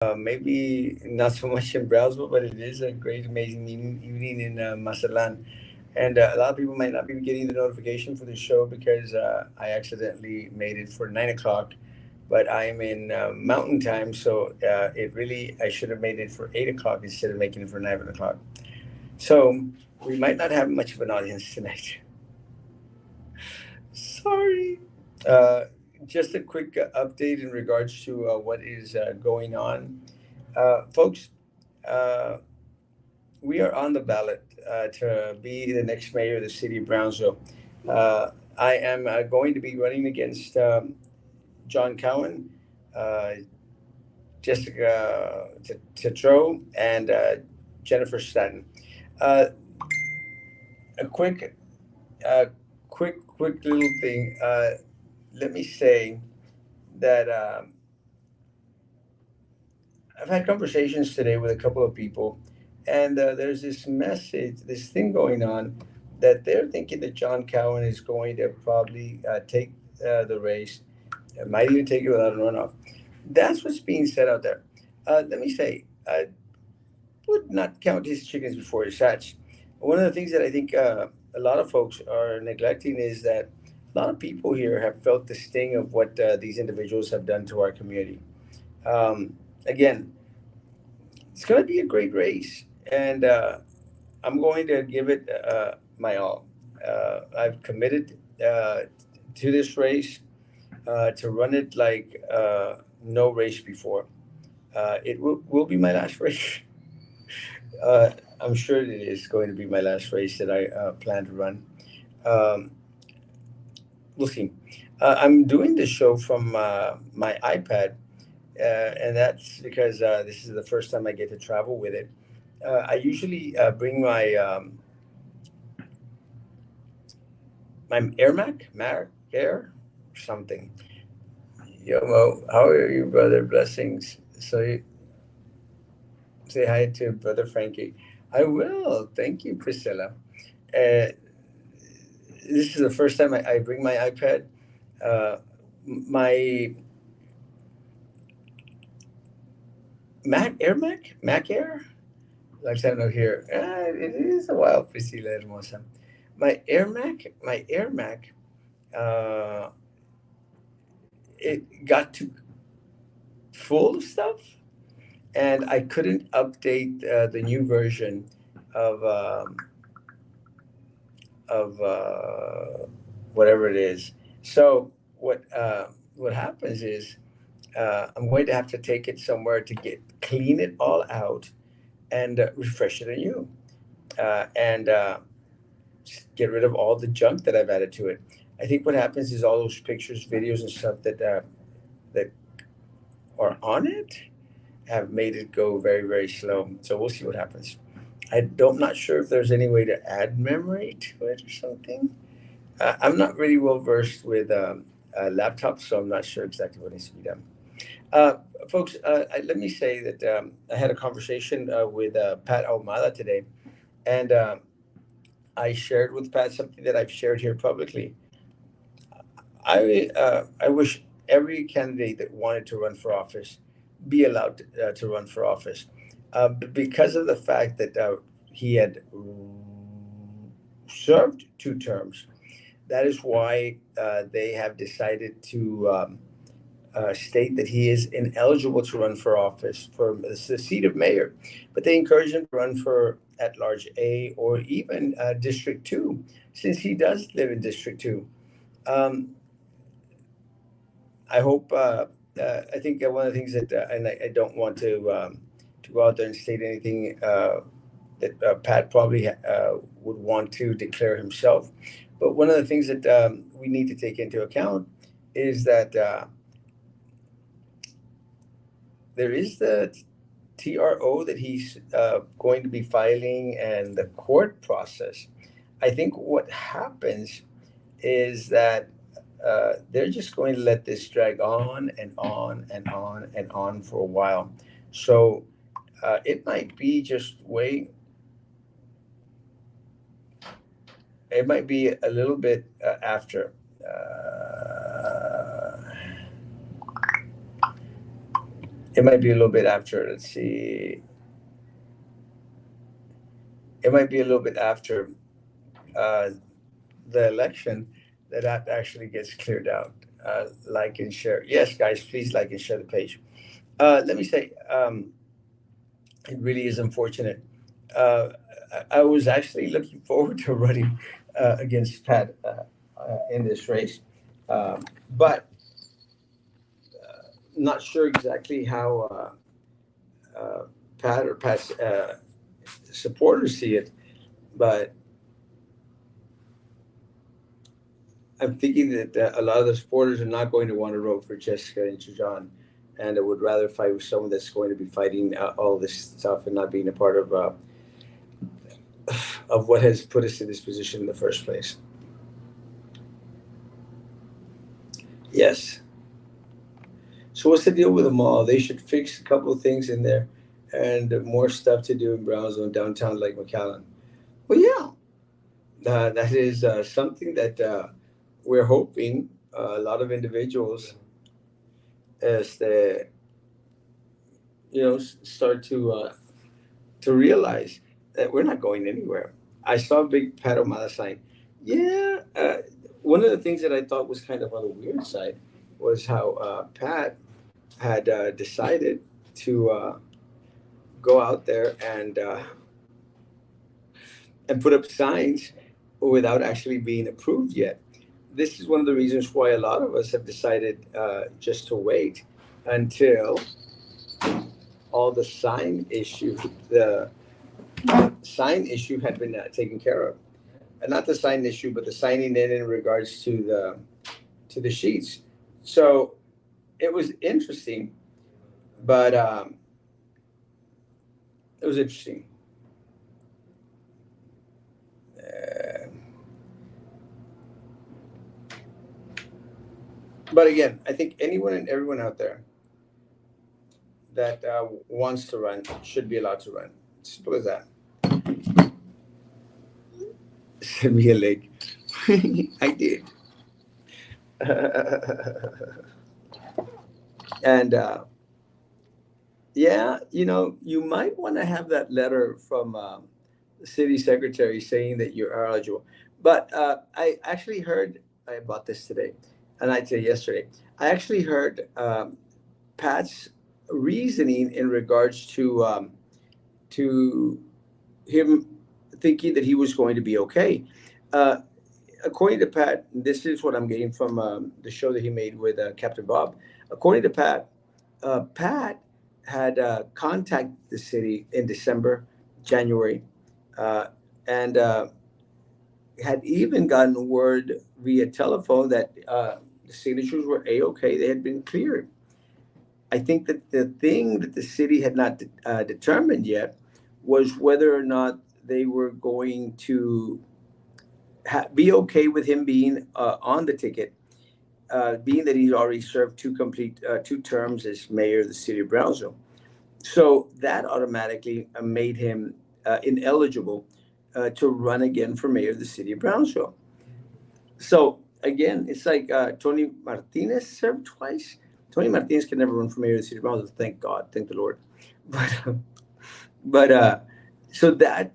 Maybe not so much in Brownsville, but it is a great, amazing evening in Mazatlan. And a lot of people might not be getting the notification for the show because I accidentally made it for 9 o'clock, but I'm in Mountain Time, so it really I should have made it for 8 o'clock instead of making it for 9 o'clock. So we might not have much of an audience tonight. Sorry. Uh, just a quick update in regards to what is going on. Folks, uh, we are on the ballot to be the next mayor of the city of Brownsville. I am going to be running against John Cowan, uh, Jessica Tetro, and Jennifer Staten. Uh, a uh, quick little thing. Let me say that I've had conversations today with a couple of people, and there's this message, this thing going on that they're thinking that John Cowan is going to probably take the race, might even take it without a runoff. That's what's being said out there. Let me say, I would not count his chickens before he's hatched. One of the things that I think a lot of folks are neglecting is that a lot of people here have felt the sting of what these individuals have done to our community. Again, it's going to be a great race, and I'm going to give it my all. I've committed to this race to run it like no race before. It will be my last race. I'm sure it is going to be my last race that I plan to run. Um, we'll see. I'm doing this show from my iPad, and that's because this is the first time I get to travel with it. I usually bring my Mac Air, something. Yo, Mo, how are you, brother? Blessings. So you say hi to brother Frankie. I will. Thank you, Priscilla. Uh, this is the first time I bring my iPad. Uh, my Mac Air. Like I know here. It is a while, Priscilla Hermosa. My Air Mac, uh, it got too full of stuff, and I couldn't update the new version of whatever it is. So what happens is I'm going to have to take it somewhere to get clean it all out and refresh it anew, and just get rid of all the junk that I've added to it. I think what happens is all those pictures, videos, and stuff that are on it have made it go very, very slow. So we'll see what happens. I'm not sure if there's any way to add memory to it or something. I'm not really well versed with laptops, so I'm not sure exactly what needs to be done. Uh, Folks, let me say that I had a conversation with Pat Almada today, and I shared with Pat something that I've shared here publicly. I wish every candidate that wanted to run for office be allowed to run for office, but because of the fact that he had served 2 terms, that is why they have decided to state that he is ineligible to run for office for the seat of mayor, but they encourage him to run for at large A or even District 2, since he does live in District 2. Um, I hope. I think one of the things that, and I don't want to go out there and state anything that Pat probably would want to declare himself. But one of the things that we need to take into account is that there is the TRO that he's going to be filing and the court process. I think what happens is that they're just going to let this drag on and on and on and on for a while. So it might be just wait. It might be a little bit after. Uh, It might be a little bit after. Let's see. It might be a little bit after uh, the election that actually gets cleared out. Like and share. Yes, guys, please like and share the page. Let me say, it really is unfortunate. Uh, I was actually looking forward to running against Pat in this race, but not sure exactly how Pat or Pat's supporters see it. But I'm thinking that a lot of the supporters are not going to want to vote for Jessica and John, and I would rather fight with someone that's going to be fighting all this stuff and not being a part of what has put us in this position in the first place. Yes. So what's the deal with the mall? They should fix a couple of things in there, and more stuff to do in Brownsville and downtown like McAllen. Well, yeah, that is something that we're hoping a lot of individuals as they start to realize that we're not going anywhere. I saw a big Pat O'Malley sign. Yeah, one of the things that I thought was kind of on the weird side was how Pat had decided to go out there and put up signs without actually being approved yet. This is one of the reasons why a lot of us have decided just to wait until all the sign issue had been taken care of. And not the sign issue, but the signing in regards to the sheets. So it was interesting, but it was interesting. Uh, but again, I think anyone and everyone out there that wants to run should be allowed to run. Simple as that. Send me a link. I did. And yeah, you might want to have that letter from the city secretary saying that you're eligible. But I actually heard about this today, and I'd say yesterday. I actually heard Pat's reasoning in regards to him thinking that he was going to be okay. Uh, According to Pat, this is what I'm getting from the show that he made with Captain Bob. According to Pat, Pat had contacted the city in December, January, uh, and had even gotten word via telephone that the signatures were a-okay. They had been cleared. I think that the thing that the city had not determined yet was whether or not they were going to be okay with him being on the ticket, being that he's already served two terms as mayor of the city of Brownsville. So that automatically made him ineligible to run again for mayor of the city of Brownsville. So again, it's like Tony Martinez served twice. Tony Martinez can never run for mayor of the city of Brownsville. Thank God, thank the Lord. But so that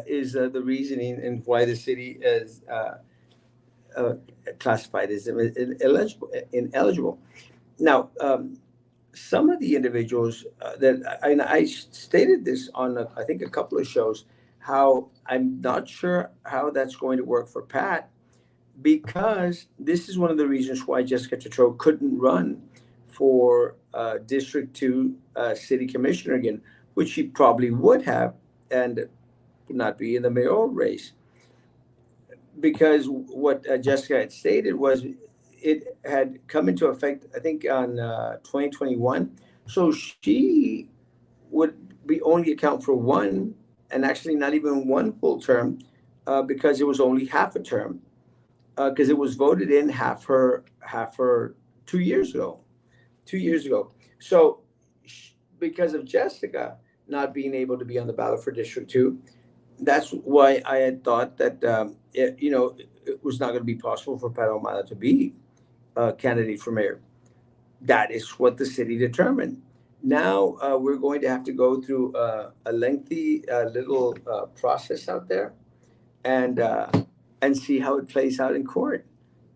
is the reasoning and why the city is uh, classified as ineligible. Now, some of the individuals and I stated this on I think a couple of shows, how I'm not sure how that's going to work for Pat, because this is one of the reasons why Jessica Tetreault couldn't run for District 2 city commissioner again, which she probably would have and not be in the mayoral race. Because what Jessica had stated was it had come into effect, I think, on 2021. So she would be only account for one, and actually not even one full term, because it was only half a term, because it was voted in half her 2 years ago. 2 years ago. So because of Jessica not being able to be on the ballot for District 2, that's why I had thought that it was not going to be possible for Pat O'Malley to be a candidate for mayor. That is what the city determined. Now we're going to have to go through a lengthy little process out there, and see how it plays out in court.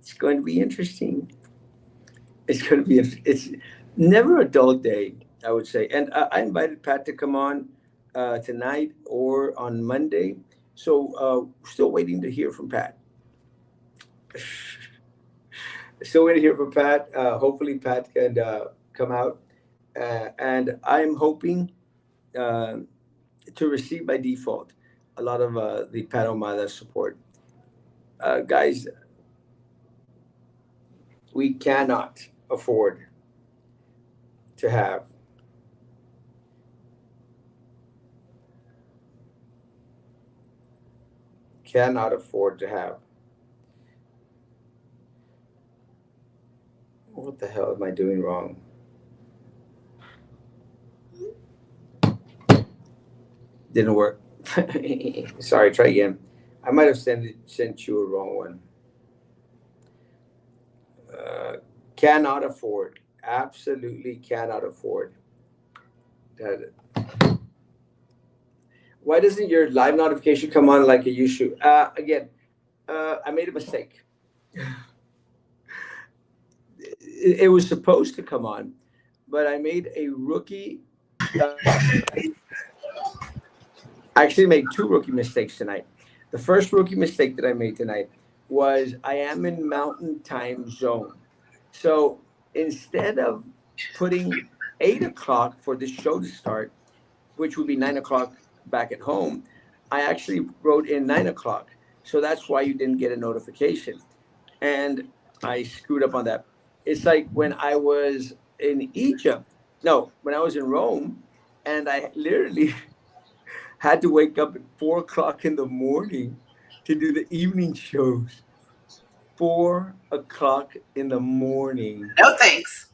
It's going to be interesting. It's going to be it's never a dull day, I would say. And I invited Pat to come on tonight or on Monday. So still waiting to hear from Pat. Still waiting to hear from Pat. Hopefully Pat can come out. And I'm hoping uh, to receive by default a lot of the Pat Omada support. Guys, we cannot afford to have cannot afford to have. What the hell am I doing wrong? Didn't work. Sorry, try again. I might have sent you a wrong one. Uh, cannot afford. Absolutely cannot afford. That- Why doesn't your live notification come on like it used to? Again, I made a mistake. It was supposed to come on, but I made a rookie. I actually made two rookie mistakes tonight. The first rookie mistake that I made tonight was I am in Mountain Time Zone. So instead of putting 8 o'clock for the show to start, which would be 9 o'clock back at home, I actually wrote in 9 o'clock. So that's why you didn't get a notification. And I screwed up on that. It's like when I was in Egypt, no, when I was in Rome, and I literally had to wake up at 4 o'clock in the morning to do the evening shows. 4 o'clock in the morning. No thanks.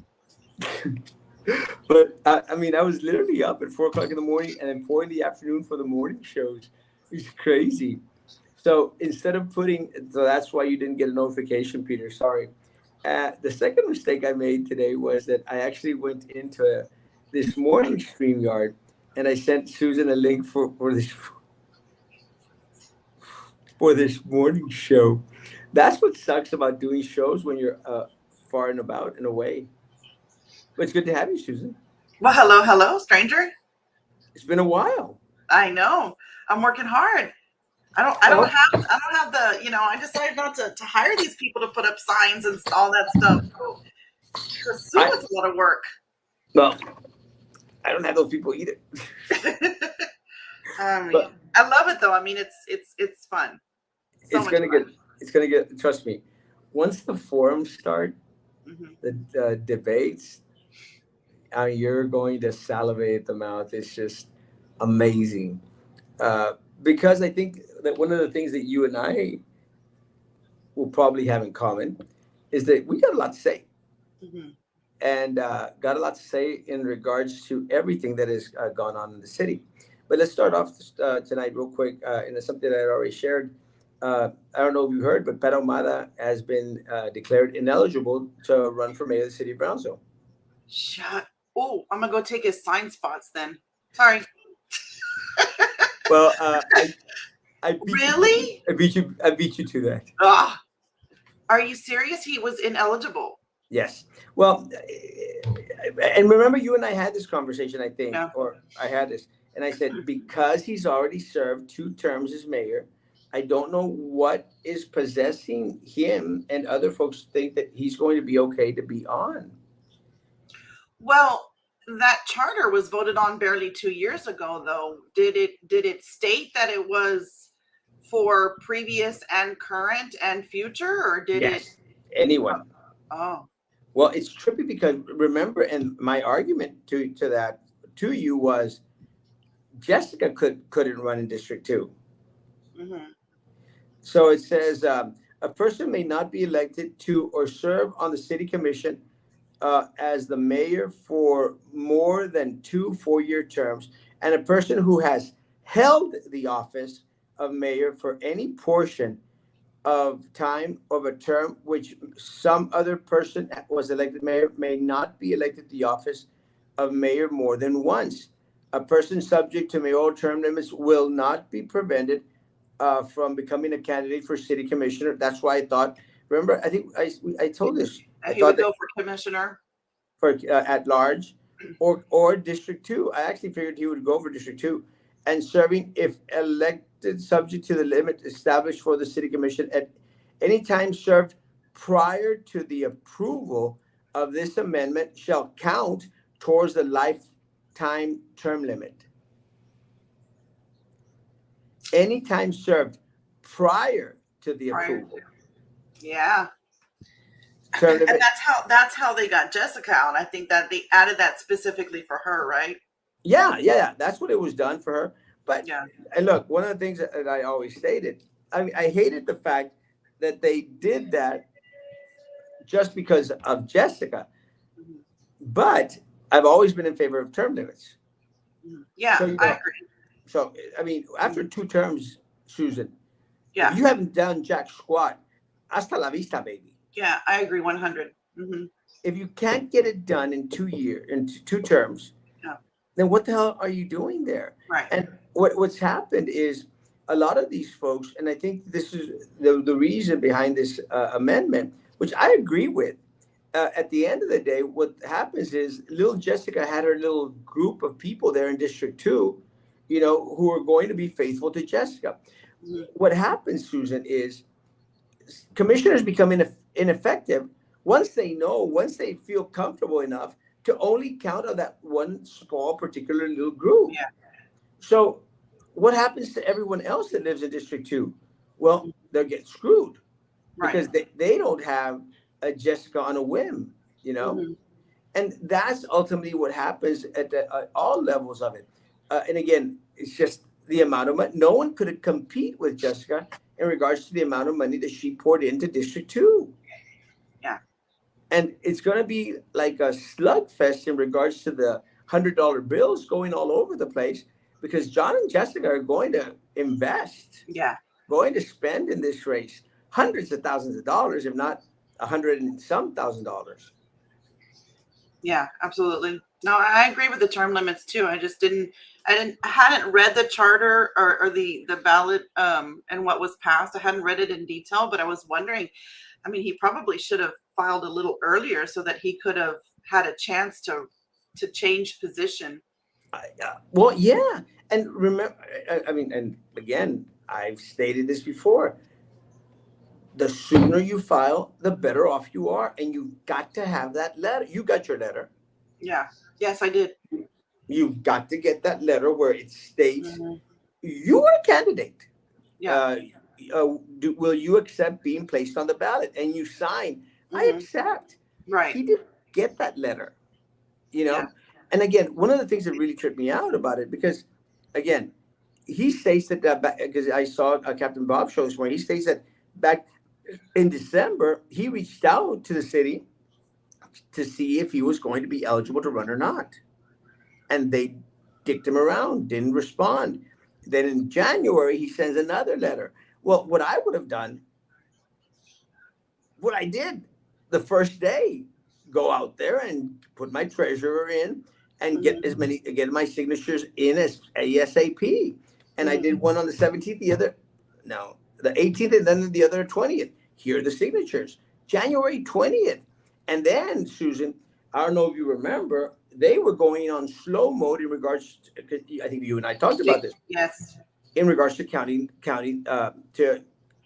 But I mean, I was literally up at 4 o'clock in the morning and then 4 in the afternoon for the morning shows. It's crazy. So instead of putting, so that's why you didn't get a notification, Peter. Sorry. The second mistake I made today was that I actually went into this morning StreamYard and I sent Susan a link for this morning show. That's what sucks about doing shows when you're far and about and away. But it's good to have you, Susan. Well, hello, hello, stranger. It's been a while. I know. I'm working hard. I don't Well, have the I decided not to hire these people to put up signs and all that stuff. So assume I it's a lot of work. well, I don't have those people either. I But mean, I love it though. I mean, it's fun. So it's much gonna get it's gonna get. Trust me. Once the forums start, fun. Hmm. the debates, you're going to salivate at the mouth. It's just amazing. Because I think that one of the things that you and I will probably have in common is that we got a lot to say, Hmm. and got a lot to say in regards to everything that has gone on in the city. But let's start off tonight real quick, and it's something that I already shared. I don't know if you heard, but Pat Omada has been declared ineligible to run for mayor of the city of Brownsville. Shut. Oh, I'm gonna go take his sign spots then. Sorry. Well, I beat you. Really? I beat you. I beat you to that. Ah, are you serious? He was ineligible. Yes. Well, and remember, you and I had this conversation, I think, Yeah. or I had this, and I said, because he's already served 2 terms as mayor, I don't know what is possessing him and other folks to think that he's going to be okay to be on. Well, that charter was voted on barely 2 years ago, though. Did it state that it was for previous and current and future, or did it? Yes. Anyone. Oh, Well, it's trippy because remember, and my argument to that to you was Jessica couldn't run in District 2. hmm. So it says a person may not be elected to or serve on the city commission as the mayor for more than 2 4-year terms, and a person who has held the office of mayor for any portion of time of a term which some other person was elected mayor may not be elected to the office of mayor more than once. A person subject to mayoral term limits will not be prevented from becoming a candidate for city commissioner. That's why I thought. Remember, I think I told this. I He thought would that go for commissioner. for at large, or District Two. I actually figured he would go for District Two, and serving if elected subject to the limit established for the city commission at any time served prior to the approval of this amendment shall count towards the lifetime term limit. Any time served prior to the Prior. approval. Yeah. Term And limit. that's how they got Jessica out. I think that they added that specifically for her, right? Yeah. That's what it was done for her. But Yeah. and look, one of the things that I always stated, I mean, I hated the fact that they did that just because of Jessica. Mhm. But I've always been in favor of term limits. Yeah, So you I know, agree. so I mean, after Mhm. 2 terms, Susan, if Yeah. you haven't done jack squat, hasta la vista, baby. Yeah, I agree 100. Mm-hmm. If you can't get it done in 2 years, in 2 terms, Yeah. then what the hell are you doing there? Right. And what's happened is a lot of these folks, and I think this is the reason behind this amendment, which I agree with. At the end of the day, what happens is little Jessica had her little group of people there in District 2, who are going to be faithful to Jessica. Mhm. What happens, Susan, is commissioners become ineffective once they feel comfortable enough to only count on that one small particular little group. Yeah. So what happens to everyone else that lives in District 2? Well, they'll get screwed Right. because they don't have a Jessica on a whim, you know? Mm-hmm. And that's ultimately what happens at all levels of it. And again, it's just the amount of money. No one could compete with Jessica in regards to the amount of money that she poured into District 2. Yeah. And it's going to be like a slugfest in regards to the $100 bills going all over the place because John and Jessica are going to invest, Yeah. going to spend in this race hundreds of thousands of dollars, if not 100 and some $1,000. Yeah, absolutely. No, I agree with the term limits too. I hadn't read the charter or the ballot and what was passed. I hadn't read it in detail, but I was wondering, I mean, he probably should have filed a little earlier so that he could have had a chance to change position. Well, yeah. And remember, I mean, and again, I've stated this before. The sooner you file, the better off you are. And you've got to have that letter. You got your letter. Yeah. Yes, I did. You've got to get that letter where it states Hmm. you are a candidate. Yeah. Uh, will you accept being placed on the ballot? And you sign, I Hmm. accept. Right. He didn't get that letter, you Yeah. know? And again, one of the things that really tripped me out about it, because again, he states that, because I saw Captain Bob shows where he states that back in December, he reached out to the city to see if he was going to be eligible to run or not. And they dicked him around, didn't respond. Then in January, he sends another letter. Well, what I would have done, what I did the first day, go out there and put my treasurer in and Hmm. get my signatures in as ASAP. And I did Hmm. one on the 17th, the 18th, and then the other 20th. Here are the signatures. January 20th. And then, Susan, I don't know if you remember, they were going on slow mode in regards to, I think you and I talked about this, Yes. in regards to counting to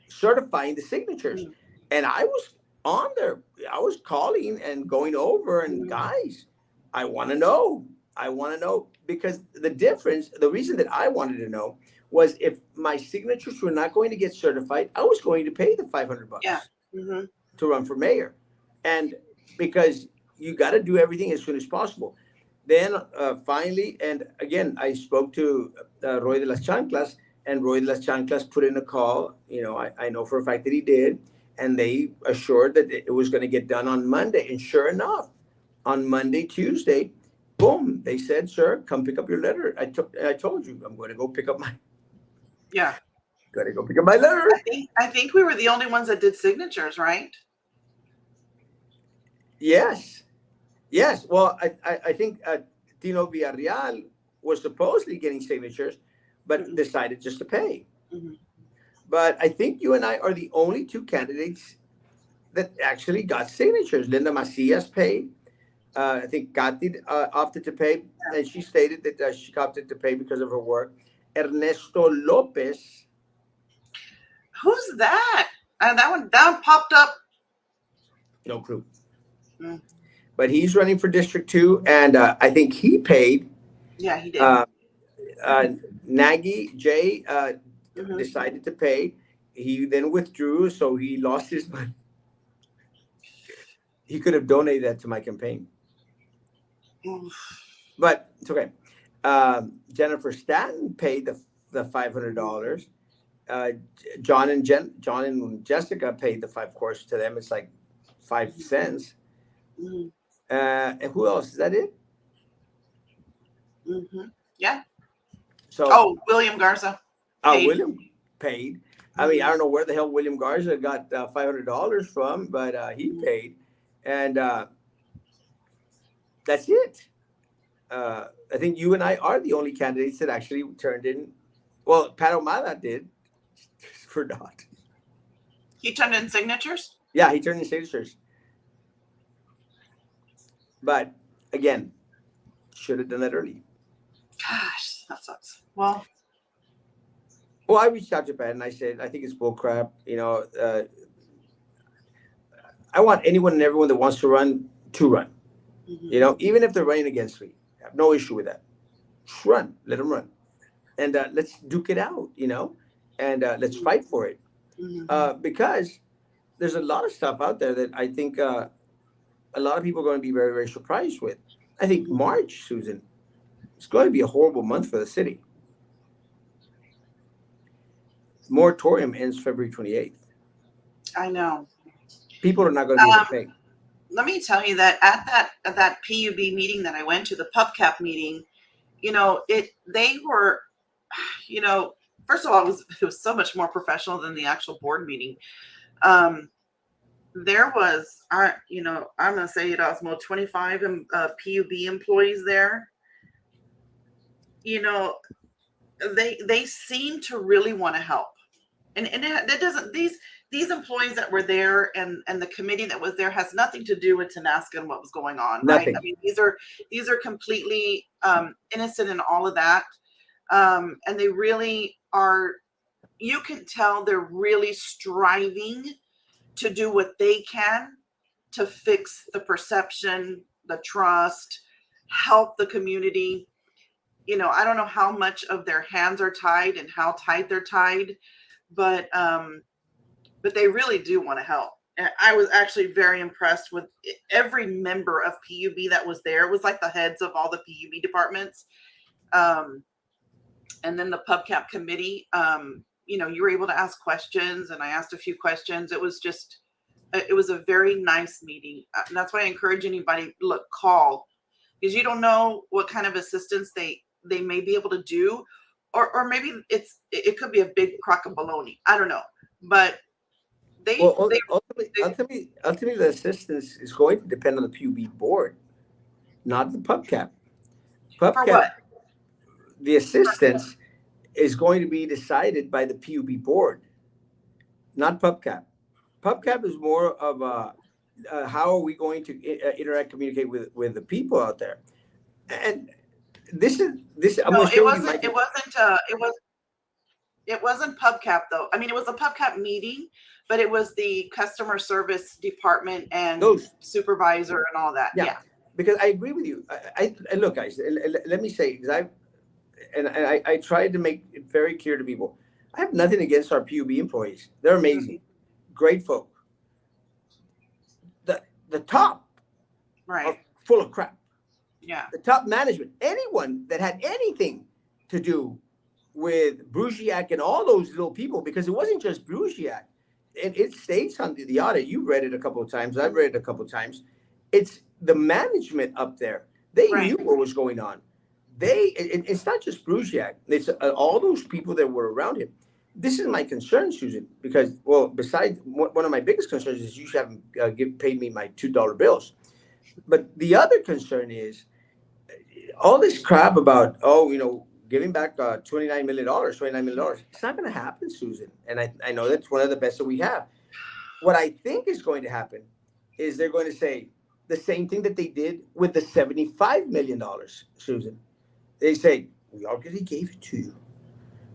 certifying the signatures. And I was on there. I was calling and going over and Hmm. guys, I want to know. I want to know because the reason that I wanted to know was if my signatures were not going to get certified, I was going to pay the 500 Yeah. bucks Hmm. to run for mayor. And because you got to do everything as soon as possible. Then finally, and again, I spoke to Roy de las Chanclas, and Roy de las Chanclas put in a call. I know for a fact that he did, and they assured that it was going to get done on Monday. And sure enough, on Monday, Tuesday, boom, they said, "Sir, come pick up your letter." I told you I'm going to go pick up my Yeah. got to go pick up my letter. I think we were the only ones that did signatures, right? Yes, yes. Well, I think Tino Villarreal was supposedly getting signatures, but Mm-mm. decided just to pay. Mm-hmm. But I think you and I are the only two candidates that actually got signatures. Linda Macias paid. I think Katy opted to pay, and she stated that she opted to pay because of her work. Ernesto Lopez, Who's that? That one popped up. no clue, Mm. but he's running for District 2, and I think he paid. Yeah, he did. Uh, uh, Nagy Jay Mm-hmm. decided to pay. He then withdrew, so he lost his money. He could have donated that to my campaign, but it's okay. Jennifer Stanton paid the $500. John and Jessica paid the five course to them. It's like 5 cents. Mm-hmm. And who else? Is that it? Mm-hmm. Yeah. So, Oh, William Garza paid. William paid. I mean, I Mm-hmm. don't know where the hell William Garza got $500 from, but he paid, and that's it. I think you and I are the only candidates that actually turned in. Well, Pat O'Malley did for not. He turned in signatures. Yeah, he turned in signatures, but again, should have done that early. Gosh, that sucks. Well, Well, I reached out to Pat and I said, I think it's bullcrap. I want anyone and everyone that wants to run to run. mm-hmm. Even if they're running against me, I have no issue with that. Just run, let them run, and let's duke it out. And let's fight for it. Mm-hmm. Because there's a lot of stuff out there that I think a lot of people are going to be very, very surprised with. I think Mm-hmm. March, Susan, it's going to be a horrible month for the city. Moratorium ends February 28th. I know. People are not going to be able to pay. Let me tell you that at that PUB meeting that I went to, the PubCap meeting, they were, first of all, it was so much more professional than the actual board meeting. There was, I'm going to say Erasmo, 25 PUB employees there. They seem to really want to help. And that doesn't, these employees that were there and the committee that was there has nothing to do with Tenasca and what was going on, right? Nothing. I mean, these are completely innocent in all of that. And they really are, you can tell they're really striving to do what they can to fix the perception, the trust, help the community. I don't know how much of their hands are tied and how tight they're tied, but they really do want to help. And I was actually very impressed with every member of PUB that was there. It was like the heads of all the PUB departments. And then the PubCap committee, you were able to ask questions, and I asked a few questions. It was a very nice meeting. And that's why I encourage anybody, look, call, because you don't know what kind of assistance they may be able to do, or maybe it could be a big crock of bologna. I don't know, but ultimately, the assistance is going to depend on the PUB board, not the PubCap. For what? The assistance is going to be decided by the PUB board, not PubCap. PubCap is more of how are we going to interact, communicate with the people out there, and this. I'm No, going to show you my. it wasn't PubCap though. I mean, it was a PubCap meeting, but it was the customer service department and Those, supervisor and all that. yeah, Yeah. because I agree with you. I look, guys. Let me say, because I tried to make it very clear to people. I have nothing against our PUB employees. They're amazing, great folk. The top Right. are full of crap. Yeah. The top management, anyone that had anything to do with Brugiac and all those little people, because it wasn't just Brugiac. And it states on the audit, you read it a couple of times, I've read it a couple of times. It's the management up there. They Right. knew what was going on. It's not just Brugiac. It's all those people that were around him. This is my concern, Susan, because, well, besides, one of my biggest concerns is you haven't paid me my $2 bills. But the other concern is all this crap about, oh, giving back $29 million, $29 million. It's not going to happen, Susan. And I know that's one of the best that we have. What I think is going to happen is they're going to say the same thing that they did with the $75 million, Susan. They say, we already gave it to you.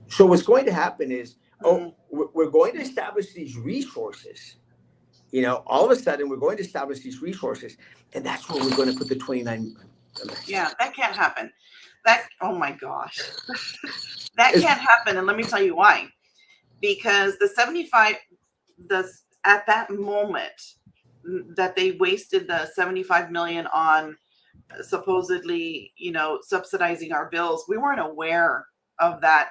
So what's going to happen is, oh, Mm, we're going to establish these resources. All of a sudden, we're going to establish these resources, and that's where we're going to put the 29. yeah, that can't happen. Oh my gosh, that It's can't happen. And let me tell you why. Because the 75, the at that moment that they wasted the 75 million on supposedly, subsidizing our bills, we weren't aware of that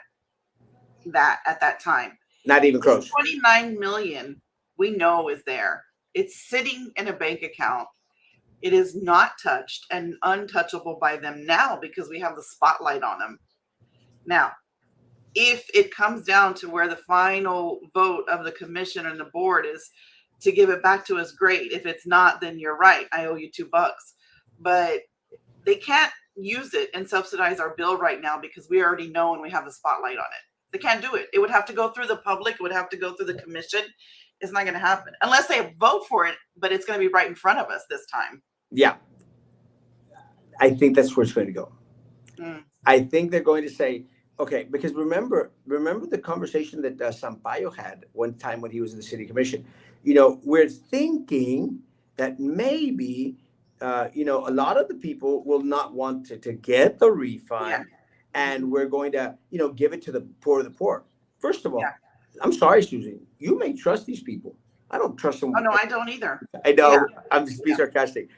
at that time. not even This close. 29 million we know is there. It's sitting in a bank account. It is not touched and untouchable by them now because we have the spotlight on them. Now, if it comes down to where the final vote of the commission and the board is to give it back to us, great. If it's not, then you're right. I owe you $2. But they can't use it and subsidize our bill right now because we already know and we have the spotlight on it. They can't do it. It would have to go through the public. It would have to go through the commission. It's not going to happen unless they vote for it, but it's going to be right in front of us this time. Yeah, I think that's where it's going to go. Mm. I think they're going to say, okay, because remember the conversation that Sampaio had one time when he was in the city commission. We're thinking that maybe, a lot of the people will not want to get the refund, Yeah. and we're going to, give it to the poor of the poor. First of Yeah. all, I'm sorry, Susan, you may trust these people. I don't trust them. Oh, no, I don't either. I know. Yeah. I'm just being Yeah. sarcastic.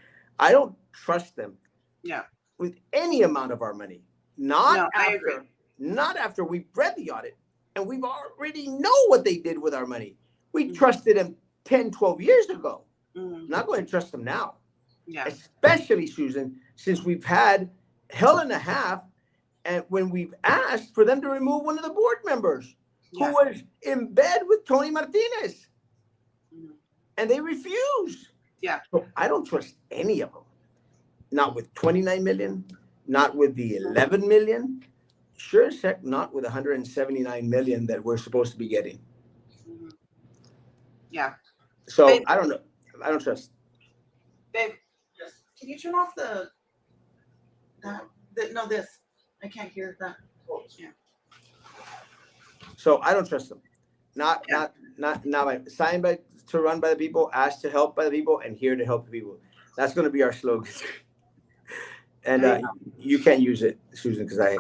I don't trust them Yeah. with any amount of our money. No, I agree. Not after we've read the audit and we've already know what they did with our money. We Mhm. trusted them 10, 12 years ago. Mhm. I'm not going to trust them now. Yeah. Especially, Susan, since we've had hell and a half, and when we've asked for them to remove one of the board members who Yeah. was in bed with Tony Martinez, Mhm. and they refused. Yeah. So I don't trust any of them. Not with 29 million, not with the 11 million, sure as heck not with 179 million that we're supposed to be getting. Mhm. Yeah. So Babe, I don't know. I don't trust. babe, can you turn off no, this? I can't hear that. Yeah. So I don't trust them. Not Yeah. not by signed by to run by the people, asked to help by the people, and here to help the people. That's going to be our slogan. And There you go. you can't use it, Susan, because Oh, I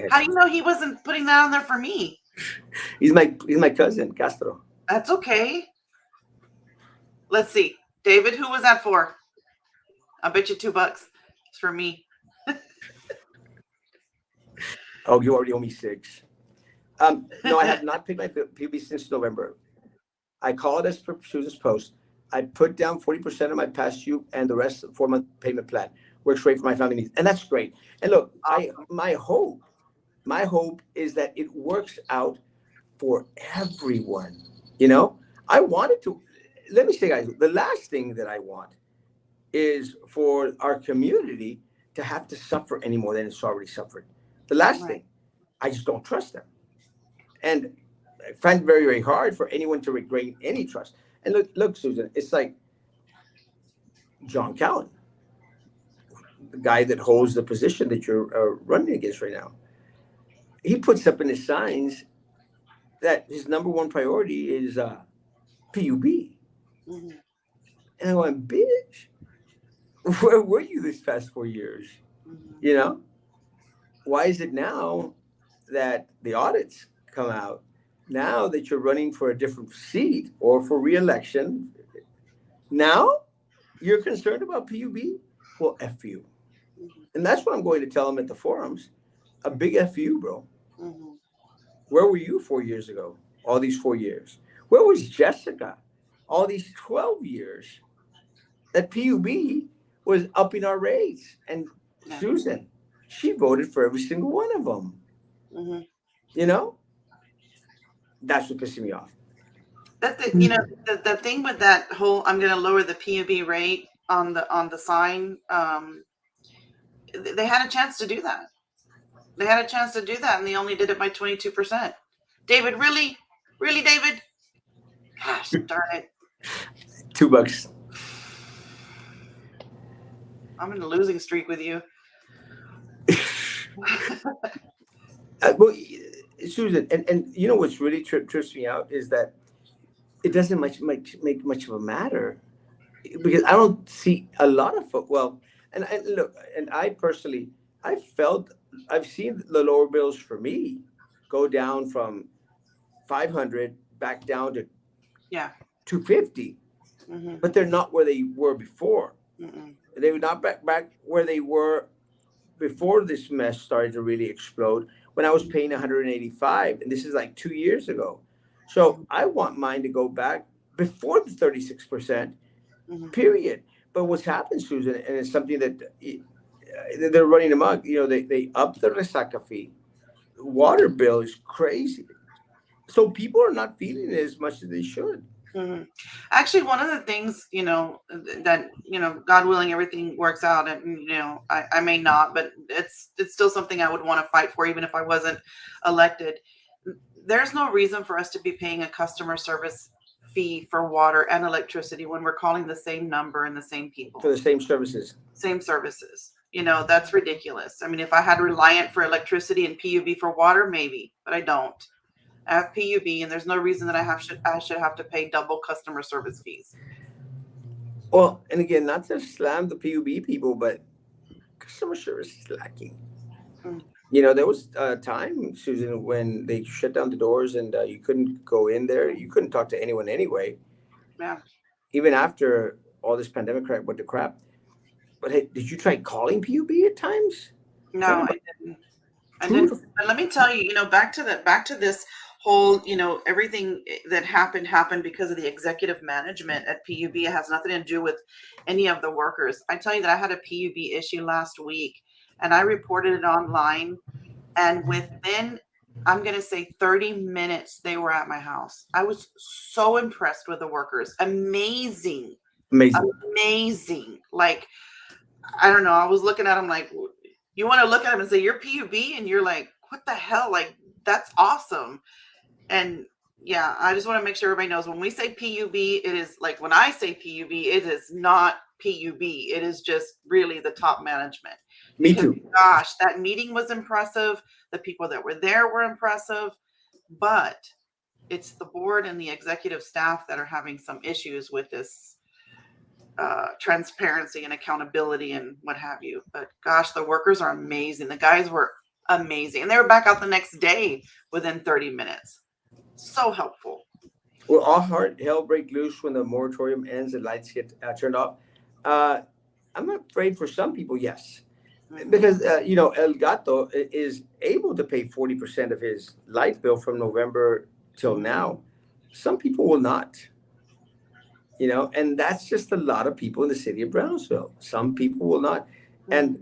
have how do to. you know he wasn't putting that on there for me? He's my cousin, Castro. That's okay. Let's see. David, who was that for? I bet you $2. It's for me. Oh, you already owe me 6. No, I have not paid my PB since November. I called as per Susan's post. I put down 40% of my past due and the rest 4-month payment plan. Works great for my family needs. And that's great. And look, Awesome. my hope is that it works out for everyone. You know, I wanted to, let me say, guys, the last thing that I want is for our community to have to suffer any more than it's already suffered. The last Right. thing, I just don't trust them. And I find it very, very hard for anyone to regain any trust. And look, Susan, it's like John Cowan, the guy that holds the position that you're running against right now. He puts up in his signs that his number one priority is PUB. Mm-hmm. And I went, bitch, where were you this past 4 years? Mm-hmm. You know, why is it now that the audits come out? Now that you're running for a different seat or for reelection, now you're concerned about PUB? Well, F you. Mm-hmm. And that's what I'm going to tell them at the forums. A big F you, bro. Mm-hmm. Where were you 4 years ago? All these 4 years. Where was Jessica? All these 12 years that PUB was upping our rates. And Yeah. Susan, she voted for every single one of them. Mm-hmm. You know, that's what pisses me off. The thing with that whole I'm going to lower the PUB rate on the sign They had a chance to do that. They had a chance to do that, and they only did it by 22%. David, really, really, David. Gosh darn it! $2. I'm in a losing streak with you. Well, Susan, and you know what's really trips me out is that it doesn't make much of a matter because I don't see a lot of well, and look, and I personally, I felt I've seen the lower bills for me go down from 500 back down to Yeah. 250, Mm-hmm. but they're not where they were before. Mm-mm. They were not back where they were before this mess started to really explode when I was paying 185, and this is like 2 years ago. So Mm-hmm. I want mine to go back before the 36%, Mm-hmm. period. But what's happened, Susan, and it's something that they're running amok, they up the resaca fee. Water bill is crazy. So people are not feeling it as much as they should. Mm-hmm. Actually, one of the things, that, God willing, everything works out, and I may not, but it's still something I would want to fight for, even if I wasn't elected. There's no reason for us to be paying a customer service fee for water and electricity when we're calling the same number and the same For people, the same services. same services. That's ridiculous. I mean, if I had Reliant for electricity and PUB for water, maybe, but I don't. I have PUB, and there's no reason that I should have to pay double customer service fees. Well, and again, not to slam the PUB people, but customer service is lacking. Mm, There was a time, Susan, when they shut down the doors and you couldn't go in there. You couldn't talk to anyone anyway, yeah, even after all this pandemic crap went to crap. But hey, did you try calling PUB at times? no, Talking I about didn't. I two didn't. to But let me tell you, back to this whole, everything that happened because of the executive management at PUB. It has nothing to do with any of the workers. I tell you that I had a PUB issue last week, and I reported it online, and within, I'm going to say, 30 minutes, they were at my house. I was so impressed with the workers. Amazing. amazing. Amazing. Like, I don't know. I was looking at them like, you want to look at them and say, you're PUB? And you're like, what the hell? Like, that's awesome. And yeah, I just want to make sure everybody knows when we say PUB, it is like, when I say PUB, it is not PUB. It is just really the top management. Me Because too. gosh, that meeting was impressive. The people that were there were impressive. But it's the board and the executive staff that are having some issues with this transparency and accountability and what have you. But gosh, the workers are amazing. The guys were amazing. And they were back out the next day within 30 minutes. So helpful. Will all hell break loose when the moratorium ends and lights get turned off? Uh, I'm afraid for some people, yes, Mm-hmm. because El Gato is able to pay 40% of his light bill from November till Mm-hmm. now. Some people will not. And that's just a lot of people in the city of Brownsville. Some people will not. Mm-hmm.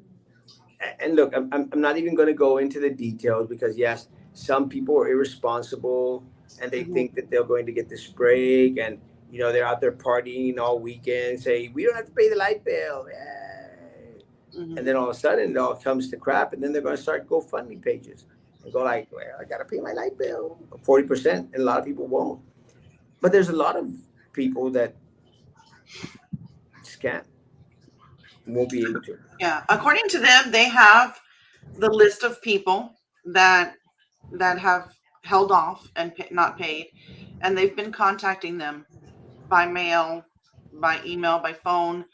And look, I'm not even going to go into the details because yes, some people are irresponsible and they Mm-hmm. think that they're going to get this break, and they're out there partying all weekend, say we don't have to pay the light bill. Yay. And Mm-hmm. then all of a sudden it all comes to crap, and then they're going to start GoFundMe pages and go like, well, I got to pay my light bill 40%, and a lot of people won't. But there's a lot of people that just can't, won't be able to. Yeah. According to them, they have the list of people that have held off and not paid, and they've been contacting them by mail, by email, by phone,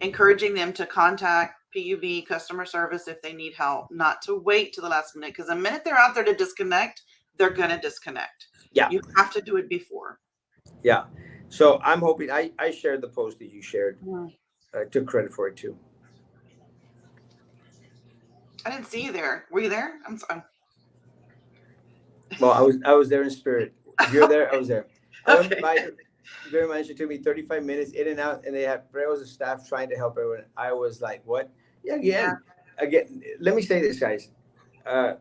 encouraging them to contact PUB customer service if they need help, not to wait to the last minute. Because the minute they're out there to disconnect, they're going to disconnect. Yeah, You have to do it before. yeah. So I'm hoping I shared the post that you shared. Mm. I took credit for it too. I didn't see you there. Were you there? I'm sorry. Well, I was there in spirit. If you're there, I was there. I went Okay. by very much. It took me 35 minutes in and out, and they had Breos and staff trying to help everyone. I was like, what? Yeah, Yeah. again. Let me say this, guys. Uh,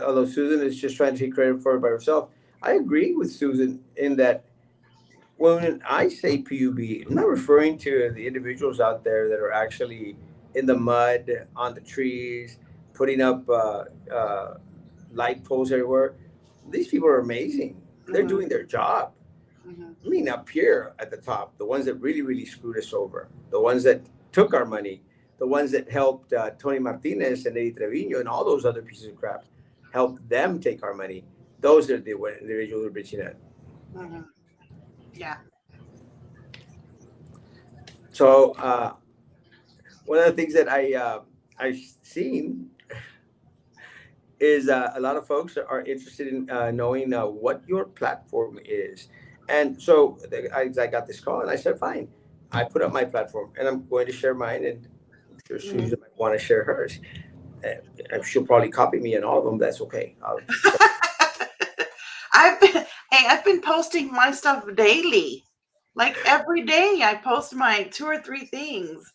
Although Susan is just trying to take credit for it by herself, I agree with Susan in that when I say PUB, I'm not referring to the individuals out there that are actually in the mud, on the trees, putting up light poles everywhere. These people are amazing. They're Hmm. doing their job. Hmm. I mean, up here at the top, the ones that really, really screwed us over, the ones that took our money, the ones that helped Tony Martinez and Eddie Trevino and all those other pieces of crap, helped them take our money. Those are the individuals we're bitching at. Hmm. Yeah. So one of the things that I've seen is a lot of folks are interested in knowing what your platform is. And so I got this call and I said, fine. I put up my platform and I'm going to share mine. And I'm sure Hmm. Susan might want to share hers. And she'll probably copy me in all of them. That's okay. I'll, I've been, hey, I've been posting my stuff daily. Like every day, I post my two or three things.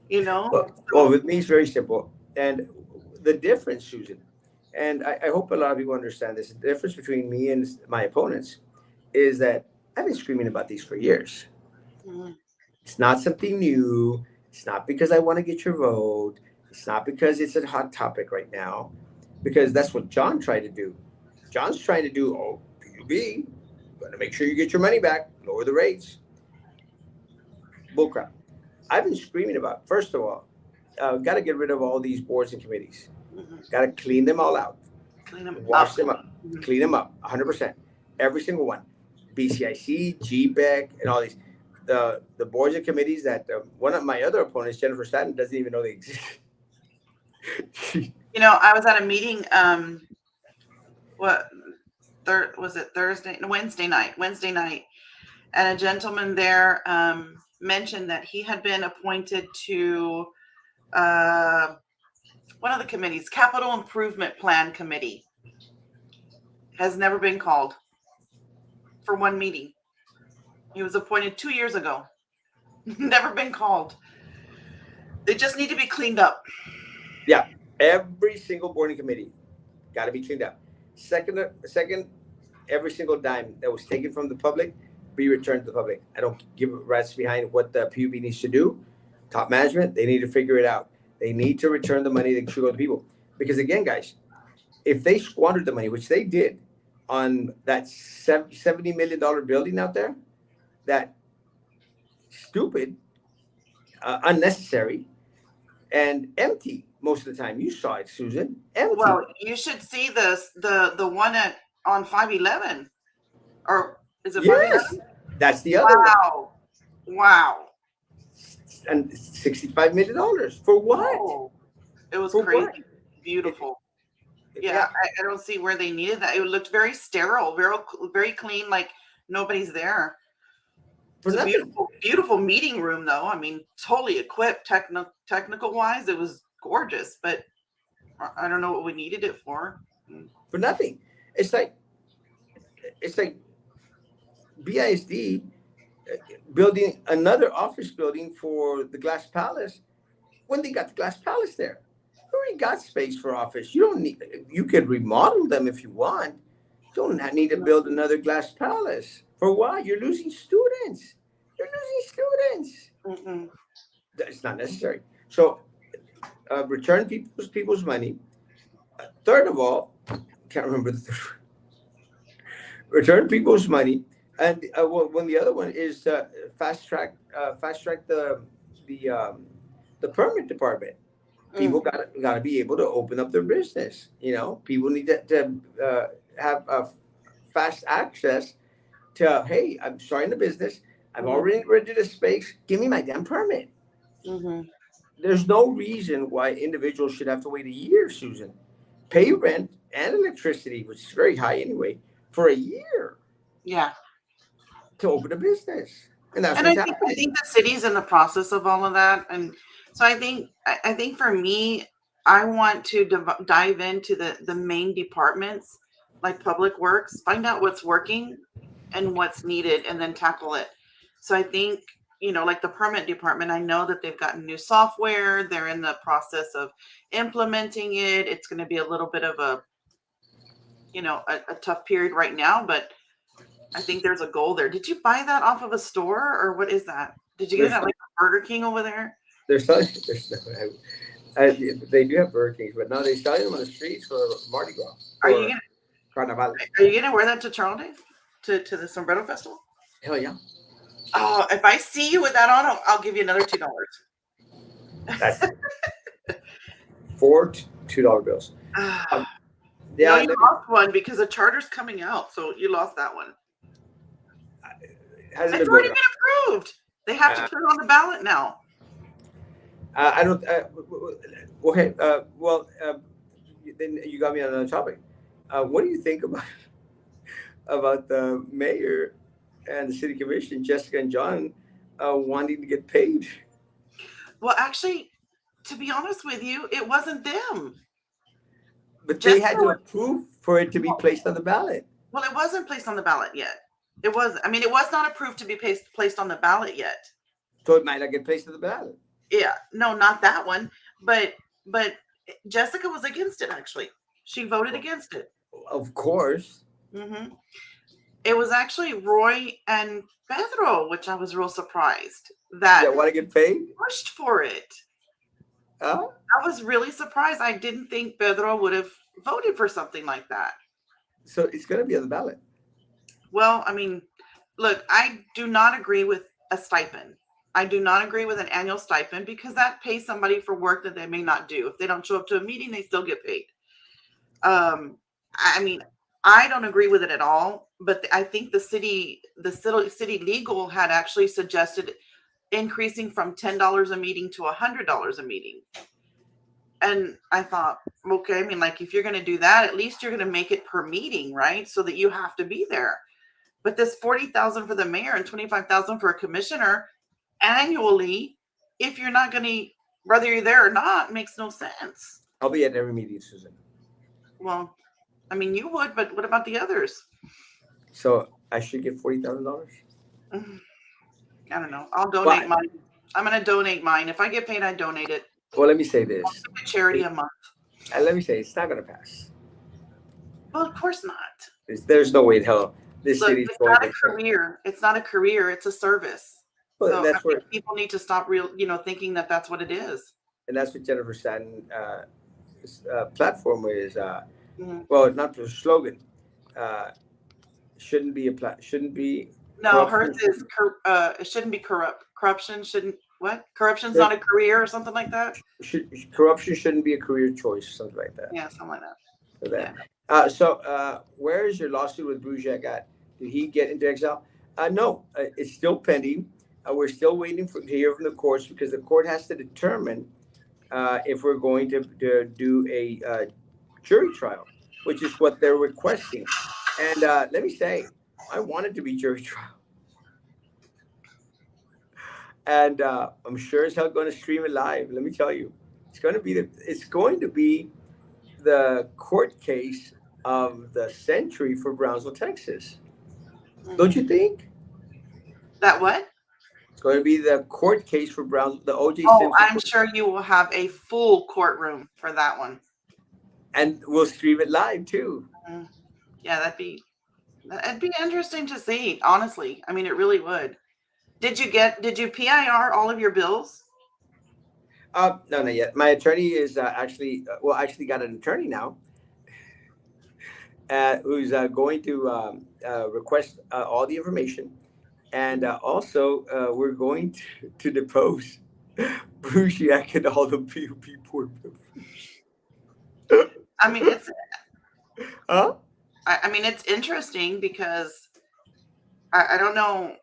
You know. well, So, with me, it's very simple. And the difference, Susan, and I hope a lot of people understand this, the difference between me and my opponents is that I've been screaming about these for years. mhm. It's not something new. It's not because I want to get your vote. It's not because it's a hot topic right now, because that's what John tried to do. John's trying to do, oh, PUB, going to make sure you get your money back, lower the rates. Bullcrap. I've been screaming about, first of all, got to get rid of all these boards and committees. Mhm. Got to clean them all out, Clean them wash up. them up, Mhm. clean them up 100%. Every single one. BCIC, GBEC, and all these. The boards and committees that one of my other opponents, Jennifer Staten, doesn't even know they exist. You know, I was at a meeting. What was it Thursday? No, Wednesday night. Wednesday night, and a gentleman there mentioned that he had been appointed to uh, one of the committees, Capital Improvement Plan Committee, has never been called for one meeting. He was appointed 2 years ago. Never been called. They just need to be cleaned up. Yeah, every single board and committee got to be cleaned up. Second, every single dime that was taken from the public be returned to the public. I don't give rats behind what the PUB needs to do. Top management, they need to figure it out. They need to return the money that should go to the people. Because again, guys, if they squandered the money, which they did, on that $70 million building out there, that stupid, unnecessary, and empty most of the time. You saw it, Susan, Well, empty. you should see the one at on 511, or is it 511? Yes, that's the other one. Wow. Wow. And $65 million for what? Oh, it was For what? crazy. It, Beautiful. Yeah, yeah, I don't see where they needed that. It looked very sterile, very clean, like nobody's there. for It's a nothing. beautiful, beautiful meeting room, though. I mean, totally equipped, technical wise. It was gorgeous, but I don't know what we needed it for. Mm. For nothing. It's like it's like BISD building another office building for the Glass Palace when they got the Glass Palace there. You already got space for office. You don't need. You could remodel them if you want. You don't need to build another Glass Palace. For what? You're losing students. You're losing students. Mm-mm. That's not necessary. So return people's money. Third of all, can't remember the third. Return people's money, and when the other one is fast track the the permit department. People Mm. gotta be able to open up their business. You know, people need to have fast access to. Hey, I'm starting a business. I've Mm-hmm. already rented a space. Give me my damn permit. Mm-hmm. There's no reason why individuals should have to wait a year, Susan. Pay Mm-hmm. rent and electricity, which is very high anyway, for a year Yeah. to open a business. And that's And what's I happening. think the city's in the process of all of that, and so I think for me, I want to dive into the main departments like public works, find out what's working and what's needed, and then tackle it. So I think, you know, like the permit department, I know that they've gotten new software. They're in the process of implementing it. It's going to be a little bit of a, you know, a tough period right now, but I think there's a goal there. Did you buy that off of a store or what is that? Did you get it There's at like a Burger King over there? They're selling. They do have Burger Kings, but now they're selling them on the streets for Mardi Gras, Are you for Carnaval. gonna wear that to Charles Day, to the Sombrero Festival? Hell yeah. Oh, if I see you with that on, I'll give you another $2. That's four $2 bills. Um, No, yeah, you lost one because the charter's coming out, so you lost that one. it hasn't It's been already voted on. been approved. They have to Uh, put it on the ballot now. I don't. Okay. Well, then you got me on another topic. What do you think about the mayor and the city commission, Jessica and John, wanting to get paid? Well, actually, to be honest with you, it wasn't them. But they Jessica had to was, approve for it to be placed on the ballot. well, it wasn't placed on the ballot yet. It was. I mean, it was not approved to be placed on the ballot yet. So it might not get placed on the ballot. Yeah, no, not that one. But Jessica was against it. Actually, she voted against it. Of course. Hmm. It was actually Roy and Pedro, which I was real surprised Yeah, that want to get paid? pushed for it. Huh? I was really surprised. I didn't think Pedro would have voted for something like that. So it's going to be on the ballot. Well, I mean, look, I do not agree with a stipend. I do not agree with an annual stipend because that pays somebody for work that they may not do. If they don't show up to a meeting, they still get paid. I mean, I don't agree with it at all. But I think the city legal had actually suggested increasing from $10 a meeting to $100 a meeting. And I thought, okay, I mean, like if you're going to do that, at least you're going to make it per meeting, right? So that you have to be there. But this 40,000 for the mayor and 25,000 for a commissioner annually, if you're not going to, whether you're there or not, makes no sense. I'll be at every meeting, Susan. Well, I mean, you would, but what about the others? So I should get $40,000. Mm, I don't know. I'll donate But mine. I'm going to donate mine. If I get paid, I donate it. well, let me say this. A charity a month. Let me say it's not going to pass. Well, of course not. There's no way in hell this Look, city's it's going not a to accept. career. It's not a career. It's a service. Well, So I that's where, think people need to stop thinking that that's what it is. and that's what Jennifer Stanton platform is. Mhm. Well, not the slogan. Uh, shouldn't be No, hers corruption. is it shouldn't be corrupt. Corruption shouldn't what? Corruption's Should, not a career or something like that. corruption shouldn't be a career choice, something like that. Yeah, something like that. For Yeah. that. Where is your lawsuit with Brujac at? Did he get into exile? No, it's still pending. We're still waiting to hear from the courts because the court has to determine if we're going to do a jury trial, which is what they're requesting. And let me say, I want it to be jury trial. And I'm sure as hell going to stream it live. Let me tell you, it's going to be the court case of the century for Brownsville, Texas. Don't you think? That what? It's going to be the court case for Brownsville, the O.J. Oh, Simpson, I'm sure you will have a full courtroom for that one. and we'll stream it live too. Mm. Yeah, that'd be interesting to see, honestly. I mean, it really would. Did you PIR all of your bills? No, not yet. My attorney is actually got an attorney now, who's going to request all the information, and also we're going to depose Bruciak and all the PUP board members. I mean, Huh? I mean, it's interesting because I don't know.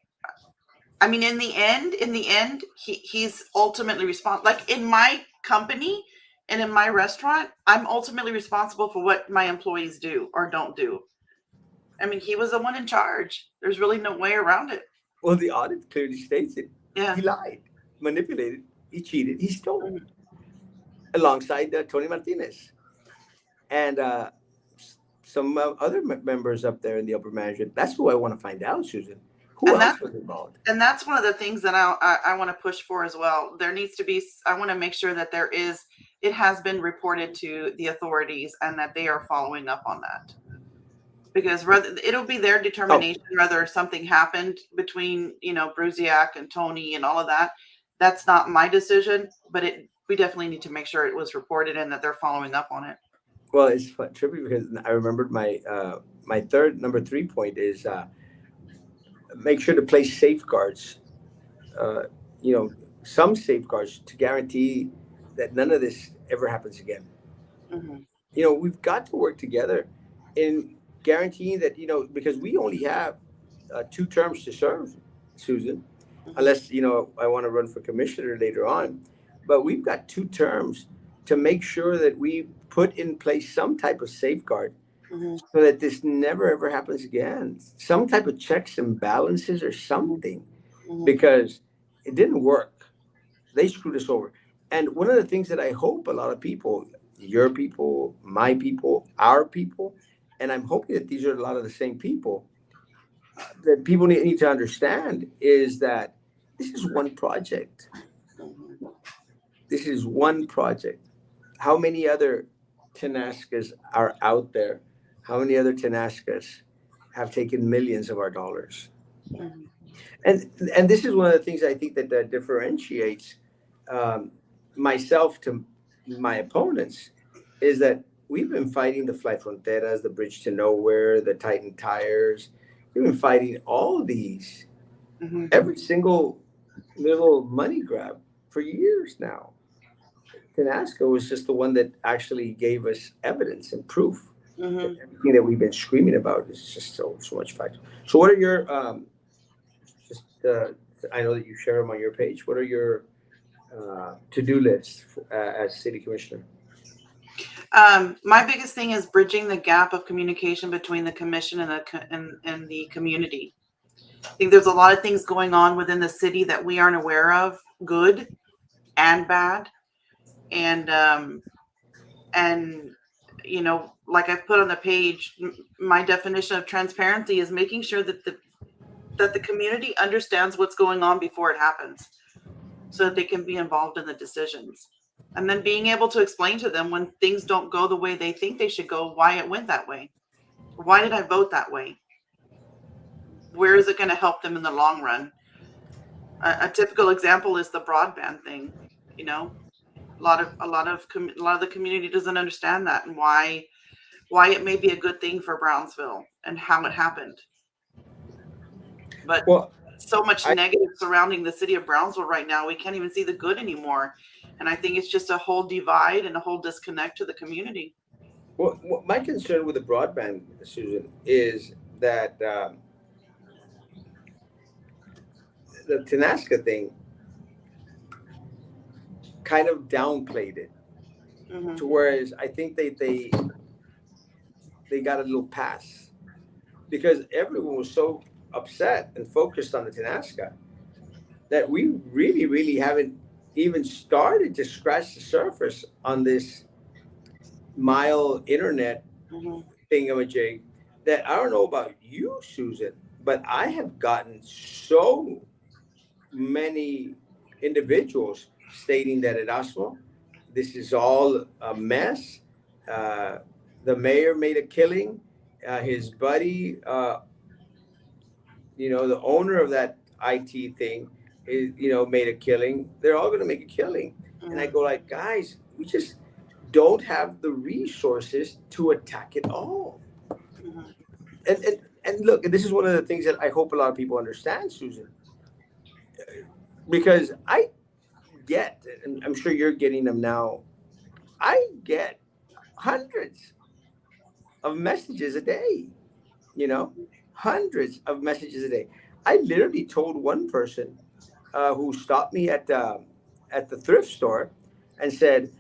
I mean, in the end, he's ultimately responsible. Like in my company and in my restaurant, I'm ultimately responsible for what my employees do or don't do. I mean, he was the one in charge. There's really no way around it. Well, the audit clearly states it. Yeah. He lied, manipulated, he cheated, he stole, Mhm. alongside Tony Martinez and some other members up there in the upper management. That's who I want to find out, Susan. Who And else that's was involved? and that's one of the things that I want to push for as well. There needs to be. I want to make sure that it has been reported to the authorities and that they are following up on that. Because it'll be their Oh, determination whether something happened between Brusiak and Tony and all of that. That's not my decision, but we definitely need to make sure it was reported and that they're following up on it. Well, it's trippy because I remembered my third number 3 point is make sure to place safeguards. Uh, you know, some safeguards to guarantee that none of this ever happens again. Mm-hmm. We've got to work together in guaranteeing that, because we only have 2 terms to serve, Susan, Mm-hmm. unless, I want to run for commissioner later on. But we've got 2 terms to make sure that we put in place some type of safeguard Mm-hmm. so that this never ever happens again. Some type of checks and balances or something, Mm-hmm. because it didn't work. They screwed us over. And one of the things that I hope a lot of people, your people, my people, our people, and I'm hoping that these are a lot of the same people, that people need to understand is that this is one project. Mm-hmm. This is one project. How many other Tenascas are out there? How many other Tenascas have taken millions of our dollars? Mm-hmm. And this is one of the things I think that differentiates um, myself to my opponents is that we've been fighting the Fly Fronteras, the Bridge to Nowhere, the Titan Tires. We've been fighting all these, Mm-hmm. every single little money grab for years now. Tenasco was just the one that actually gave us evidence and proof that Mm-hmm. everything that we've been screaming about is just so much fact. So, what are your just I know that you share them on your page. What are your to-do lists as city commissioner? My biggest thing is bridging the gap of communication between the commission and and the community. I think there's a lot of things going on within the city that we aren't aware of, good and bad, and and like I've put on the page, my definition of transparency is making sure that the community understands what's going on before it happens, so that they can be involved in the decisions. And then being able to explain to them when things don't go the way they think they should go, why it went that way. Why did I vote that way? Where is it going to help them in the long run? A typical example is the broadband thing. You know, a lot of the community doesn't understand that, and why it may be a good thing for Brownsville and how it happened. But Well, so much I negative surrounding the city of Brownsville right now, we can't even see the good anymore. And I think it's just a whole divide and a whole disconnect to the community. my concern with the broadband, Susan, is that the Tenasca thing kind of downplayed it Mm-hmm. to whereas I think they got a little pass because everyone was so upset and focused on the Tenasca that we really haven't even started to scratch the surface on this mile internet Mm-hmm. thingamajig that I don't know about you, Susan, but I have gotten so many individuals stating that Erasmo, this is all a mess. Uh, the mayor made a killing. His buddy, the owner of that IT thing, is, made a killing. They're all going to make a killing. And I Mm-hmm. go like, guys, we just don't have the resources to attack it all. Mm-hmm. And look, and this is one of the things that I hope a lot of people understand, Susan, because I get, and I'm sure you're getting them now. I get hundreds of messages a day, you know, hundreds of messages a day. I literally told one person who stopped me at the thrift store and said,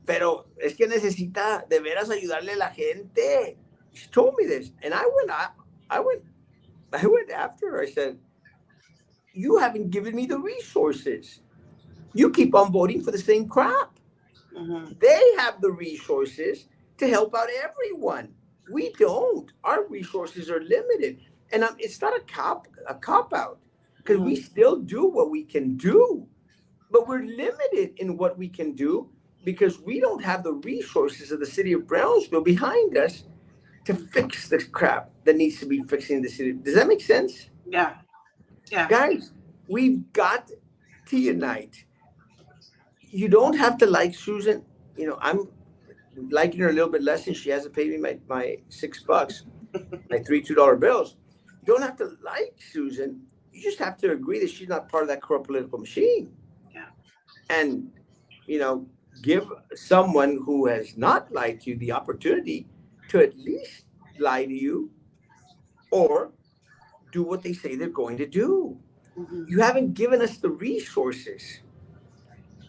pero es que necesita de veras ayudarle a la gente. She told me this. And I went, I went after her. I said, you haven't given me the resources. You keep on voting for the same crap. Mm-hmm. They have the resources to help out everyone. We don't. Our resources are limited, and it's not a cop out because we Mm-hmm. still do what we can do, but we're limited in what we can do because we don't have the resources of the city of Brownsville behind us to fix the crap that needs to be fixing in the city. Does that make sense, Yeah. Yeah. guys? We've got tea night. You don't have to like Susan. I'm liking her a little bit less since she hasn't paid me my $6, my three $2 bills. You don't have to like Susan. You just have to agree that she's not part of that corrupt political machine. Yeah. And, you know, give someone who has not lied to you the opportunity to at least lie to you or do what they say they're going to do. Mm-hmm. You haven't given us the resources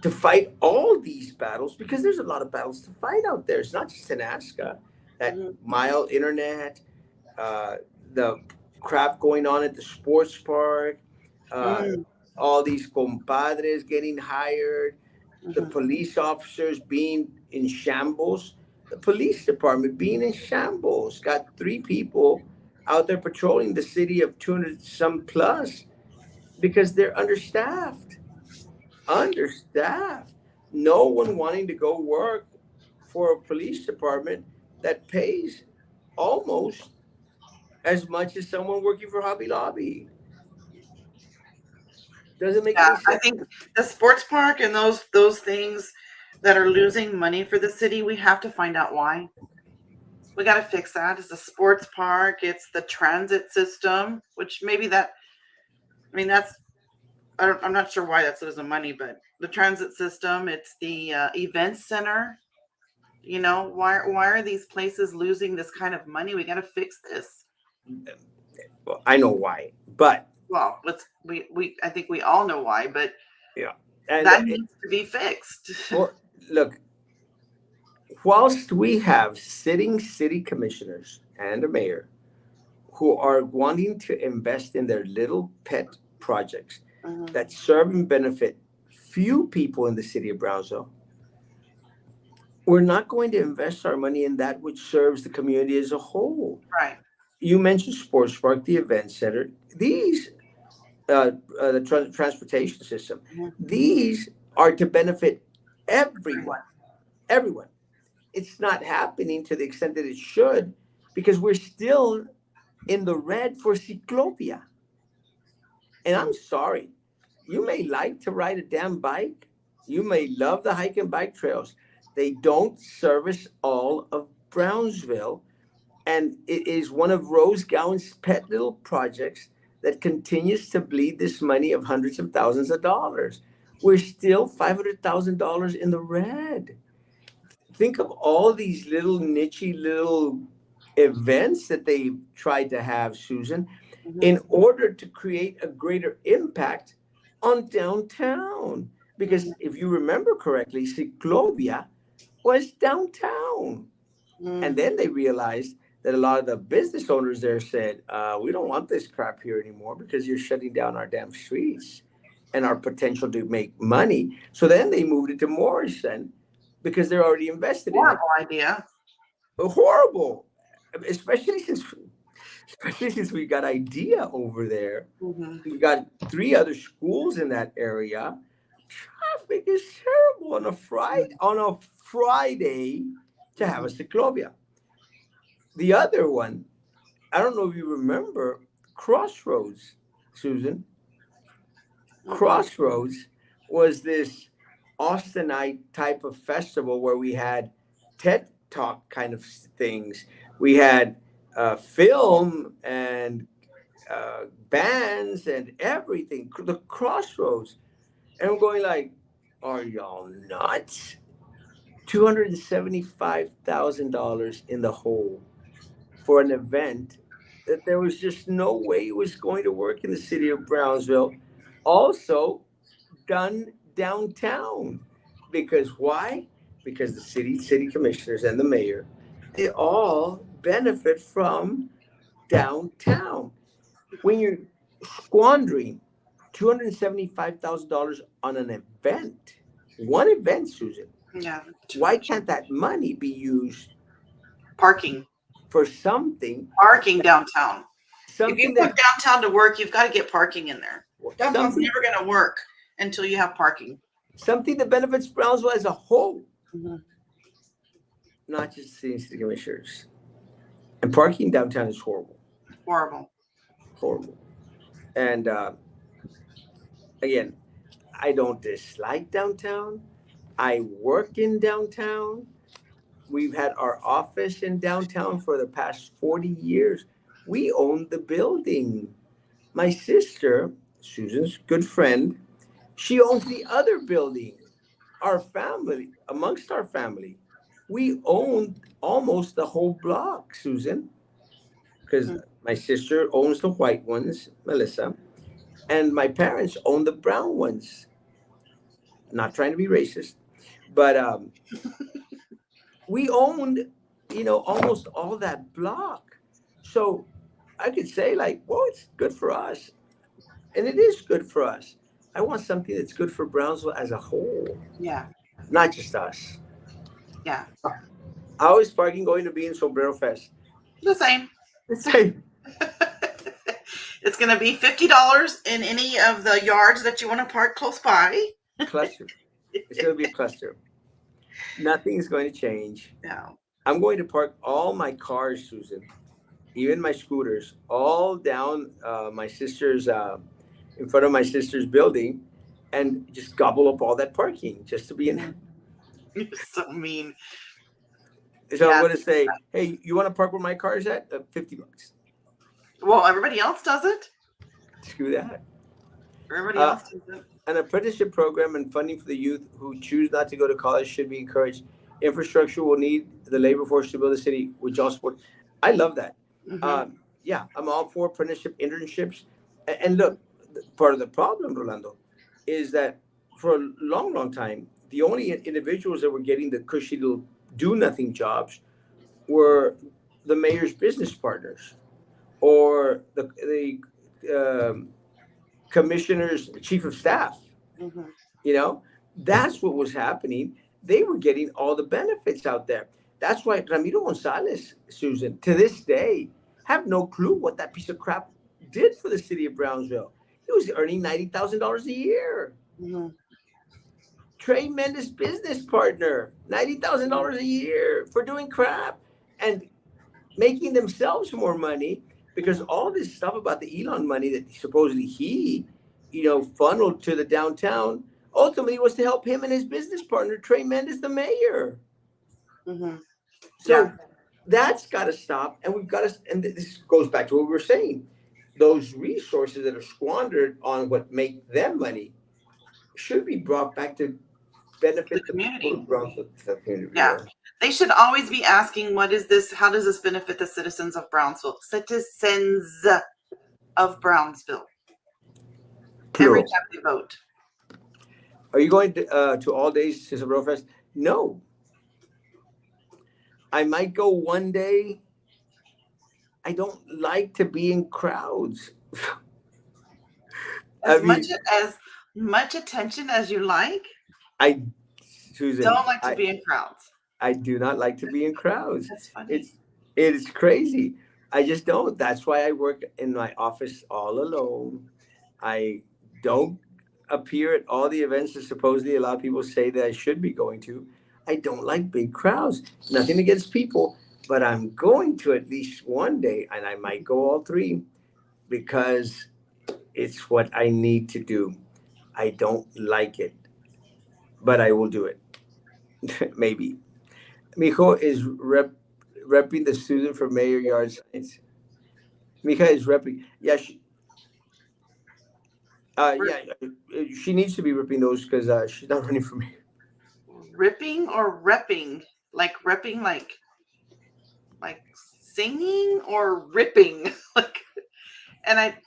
to fight all these battles because there's a lot of battles to fight out there. It's not just Alaska, that Mm-hmm. mile internet, uh, the crap going on at the sports park, uh, Mm-hmm. all these compadres getting hired, the Mm-hmm. police officers being in shambles, the police department being in shambles. Got three people out there patrolling the city of 200 some plus because they're understaffed. Understaffed. No one wanting to go work for a police department that pays almost as much as someone working for Hobby Lobby. Doesn't make Yeah, any I sense. think the sports park and those things that are losing money for the city, we have to find out why. We got to fix that. It's the sports park, it's the transit system, which maybe that, I mean, that's, I'm not sure why that's losing money, but the transit system, it's the event center. Why are these places losing this kind of money? We got to fix this. Well, I know why, but Well, we I think we all know why, but yeah, and that needs to be fixed. well, look, whilst we have sitting city commissioners and a mayor who are wanting to invest in their little pet projects Mhm. that serve and benefit few people in the city of Brownsville, we're not going to invest our money in that which serves the community as a whole. Right. You mentioned Sports Park, the event center. These, the transportation system. Mhm. These are to benefit everyone. Everyone. It's not happening to the extent that it should because we're still in the red for Ciclovia. And I'm sorry, you may like to ride a damn bike. You may love the hike and bike trails. They don't service all of Brownsville. And it is one of Rose Gowan's pet little projects that continues to bleed this money of hundreds of thousands of dollars. We're still $500,000 in the red. Think of all these little nichey little events that they tried to have, Susan, Mhm. in order to create a greater impact on downtown. Because Mhm. if you remember correctly, Ciclovia was downtown. And Mhm. then they realized that a lot of the business owners there said, we don't want this crap here anymore because you're shutting down our damn streets and our potential to make money. So then they moved it to Morrison because they're already invested in it. Horrible idea. Horrible, especially since we got idea over there. Mhm. We got three other schools in that area. Traffic is terrible on a Friday to have a Mhm. ciclovia. The other one, I don't know if you remember Crossroads, Susan. Mm-mm. Crossroads was this Austinite type of festival where we had TED Talk kind of things. We had film and bands and everything. The Crossroads, and I'm going like, are y'all nuts? $275,000 in the hole for an event that there was just no way it was going to work in the city of Brownsville. Also, done downtown. Because why? Because the city commissioners and the mayor, they all benefit from downtown. When you're squandering $275,000 on an event, one event, Susan, Yeah, too why much. can't that money be used Parking. for something, Parking downtown. If you something put that downtown to work, you've got to get parking in there. Downtown's something never going to work until you have parking. something that benefits Brownsville as a whole, Mhm. not just city commissioners. And parking downtown is horrible, Horrible. horrible. And again, I don't dislike downtown. I work in downtown. We've had our office in downtown for the past 40 years. We own the building. My sister, Susan's good friend, she owns the other building. Our family, amongst our family, we own almost the whole block, Susan, because Mhm. my sister owns the white ones, Melissa, and my parents own the brown ones. Not trying to be racist, but we owned, almost all that block. So I could say, like, well, it's good for us. And it is good for us. I want something that's good for Brownsville as a whole, Yeah, not just us. yeah. How is parking going to be in Sombrero Fest? The same. The same. It's going to be $50 in any of the yards that you want to park close by. Cluster. It's going to be a cluster. Nothing is going to change. No. I'm going to park all my cars, Susan, even my scooters, all down my sister's, in front of my sister's building, and just gobble up all that parking just to be in. Mhm. You're so mean. So I'm Yeah. going to say, hey, you want to park where my car is at? $50. Well, everybody else does it. Screw that. Everybody Uh, else does it. an apprenticeship program and funding for the youth who choose not to go to college should be encouraged. Infrastructure will need the labor force to build a city, which all support. I love that. Hmm. Yeah, I'm all for apprenticeship internships. And look, part of the problem, Rolando, is that for a long, long time, the only individuals that were getting the cushy little do nothing jobs were the mayor's business partners or the commissioner's chief of staff. Hmm. You know, that's what was happening. They were getting all the benefits out there. That's why Ramiro Gonzalez, Susan, to this day, have no clue what that piece of crap did for the city of Brownsville. He was earning $90,000 a year. Hmm. Tremendous business partner, $90,000 a year for doing crap and making themselves more money because Hmm. all this stuff about the Elon money that supposedly he, funneled to the downtown ultimately was to help him and his business partner, Trey Mendes, the mayor. Hmm. Yeah. So that's got to stop. And we've got to, and this goes back to what we were saying. Those resources that are squandered on what make them money should be brought back to The benefit the people community. of Brownsville. The community, Yeah. yeah. They should always be asking, what is this? How does this benefit the citizens of Brownsville? Citizens of Brownsville. Every Plural. time they vote. Are you going to all days to Sabro Fest? No, I might go one day. I don't like to be in crowds. I As much mean, as much attention as you like, I, Susan, don't like to be in crowds. I do not like to be in crowds. That's funny. It's it's crazy. I just don't. That's why I work in my office all alone. I don't appear at all the events that supposedly a lot of people say that I should be going to. I don't like big crowds. Nothing against people, but I'm going to at least one day, and I might go all three because it's what I need to do. I don't like it, but I will do it. Maybe. Mijo is repping the student for mayor yard signs. Mija is repping. Yeah, R- yeah, she needs to be ripping those because she's not running for mayor. ripping or repping? Like repping, like singing or ripping? Like, and I.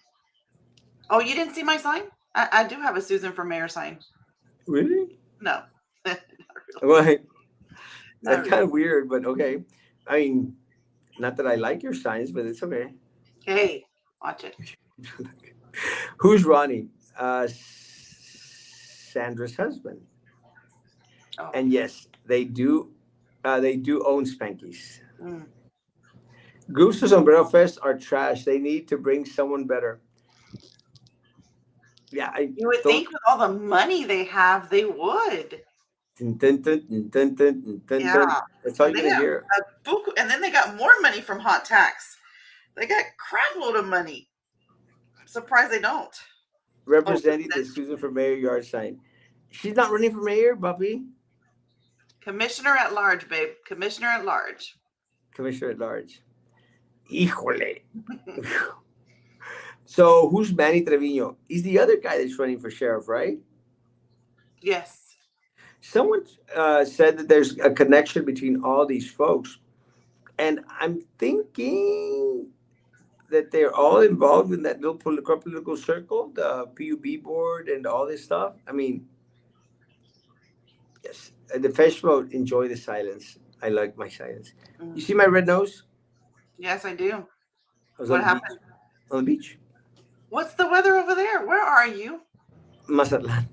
Oh, you didn't see my sign? I do have a Susan for Mayor sign. Really? No, not really. Well, Not that's kind really. of weird, but okay. I mean, not that I like your signs, but it's okay. Hey, watch it. Who's running? Sandra's husband. Oh. And yes, they do. They do own Spankies. Mm. Groups of Sombrero Fest are trash. They need to bring someone better. Yeah, I You would don't. think with all the money they have, they would. Dun, dun, dun, dun, dun, dun, dun, Yeah. dun. That's all And you're they gonna got hear. a book, and then they got more money from hot tax. They got crap load of money. I'm surprised they don't. Oh, representing the Susan for Mayor yard sign. She's not running for mayor, Bobby. commissioner at large, babe. Commissioner at large. Commissioner at large. Híjole. So who's Manny Trevino? He's the other guy that's running for sheriff, right? Yes. Someone said that there's a connection between all these folks, and I'm thinking that they're all involved in that little political circle, the PUB board, and all this stuff. I mean, yes, the fish vote. Enjoy the silence. I like my silence. You Mm. see my red nose? Yes, I do. I was on What the beach. happened? On the beach, What's the weather over there? Where are you? Mazatlan.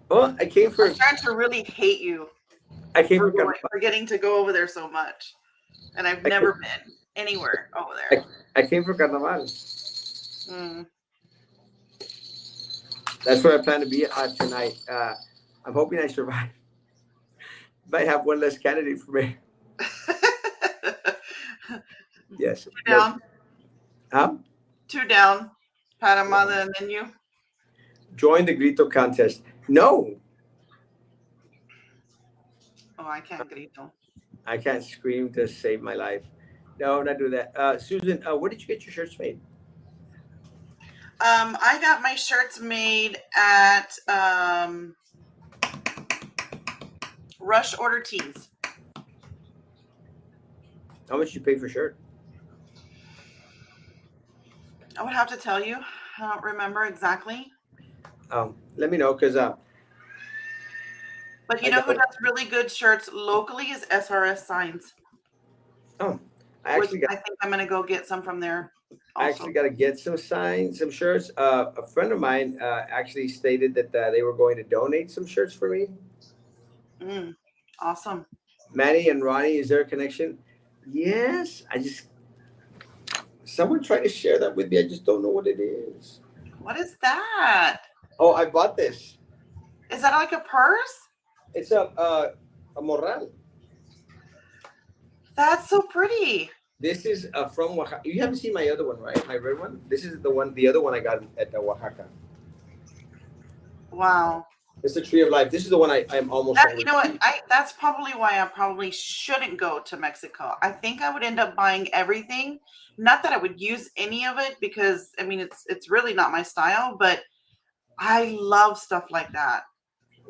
Oh, I came I'm for. starting to really hate you I came for for. going, for getting to go over there so much, and I've I came, never been anywhere over I, there. I came for Carnaval. Mm. That's where I plan to be tonight. I'm hoping I survive. Might have one less candidate for me. Yes. Two No. down, Huh? two down. Paramada, and then you. Join the grito contest. No, Oh, I can't grito. I can't scream to save my life. No, not do that. Susan, where did you get your shirts made? I got my shirts made at Rush Order Tees. How much you pay for shirt? I would have to tell you. I don't remember exactly. Let me know because But you I know who got. does really good shirts locally is SRS Signs, Oh, I which actually got. I think I'm going to go get some from there I also. actually got to get some signs, some shirts. A friend of mine actually stated that they were going to donate some shirts for me. Mm, awesome. Manny and Ronnie, is there a connection? Yes. I just someone tried to share that with me. I just don't know what it is. What is that? Oh, I bought this. Is that like a purse? It's a morral. That's so pretty. This is from Oaxaca. You haven't seen my other one, right? My red one. This is the other one I got at Oaxaca. Wow. It's the tree of life. This is the one I'm almost That, you always. know what? That's probably why I probably shouldn't go to Mexico. I think I would end up buying everything. Not that I would use any of it because I mean it's really not my style, but I love stuff like that.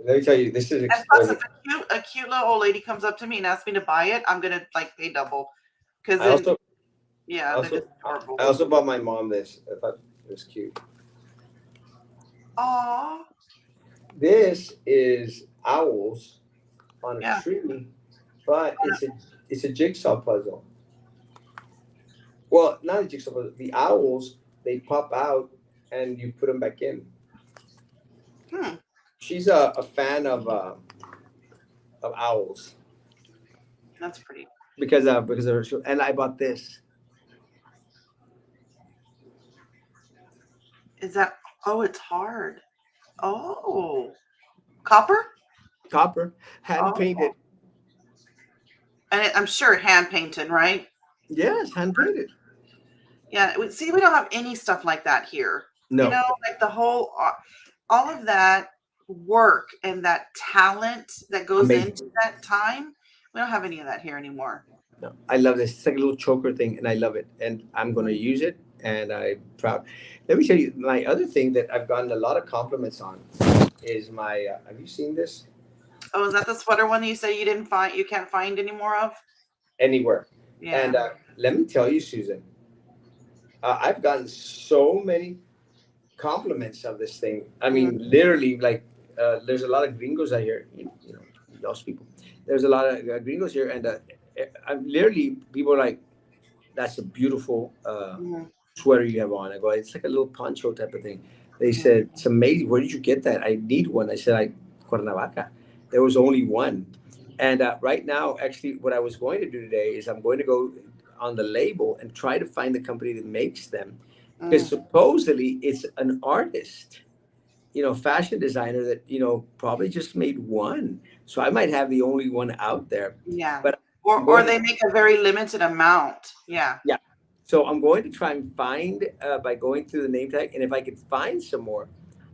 Let me tell you, this is And plus, exquisite. if a cute little old lady comes up to me and asks me to buy it, I'm gonna like pay double. Because I then, also, I yeah, they're just also, adorable. I also bought my mom this. I thought it was cute. Aw, This is owls on a yeah. tree, but it's a jigsaw puzzle. Well, not a jigsaw puzzle. The owls they pop out and you put them back in. Hmm. She's a fan of owls That's pretty. because of her show. And I bought this Is that? Oh, it's hard. Oh, copper. copper hand Oh, painted. and I'm sure hand painted, right? Yes, hand painted. Yeah. See, we don't have any stuff like that here. You No, know, like the whole, all of that work and that talent that goes into amazing. that time. We don't have any of that here anymore. No, I love this. It's like a little choker thing, and I love it. And I'm gonna Mhm. use it, and I'm proud. Let me tell you, my other thing that I've gotten a lot of compliments on is my. Have you seen this Oh, is that the sweater one that you say you didn't find, you can't find anymore of? anywhere? And Yeah. let me tell you, Susan, I've gotten so many compliments of this thing. I Mm, mean, literally, like there's a lot of gringos out here. You know, those people. There's a lot of gringos here, and I'm literally people are like, "That's a beautiful mm, sweater you have on." I go, "It's like a little poncho type of thing." They mm. said, "It's amazing. Where did you get that? I need one." I said, "I Cuernavaca." There was only one, and right now, actually, what I was going to do today is I'm going to go on the label and try to find the company that makes them, because Mm. supposedly it's an artist, fashion designer that probably just made one. So I might have the only one out there, Yeah. but I'm Or going to. they make a very limited amount. Yeah. Yeah. So I'm going to try and find by going through the name tag, and if I could find some more.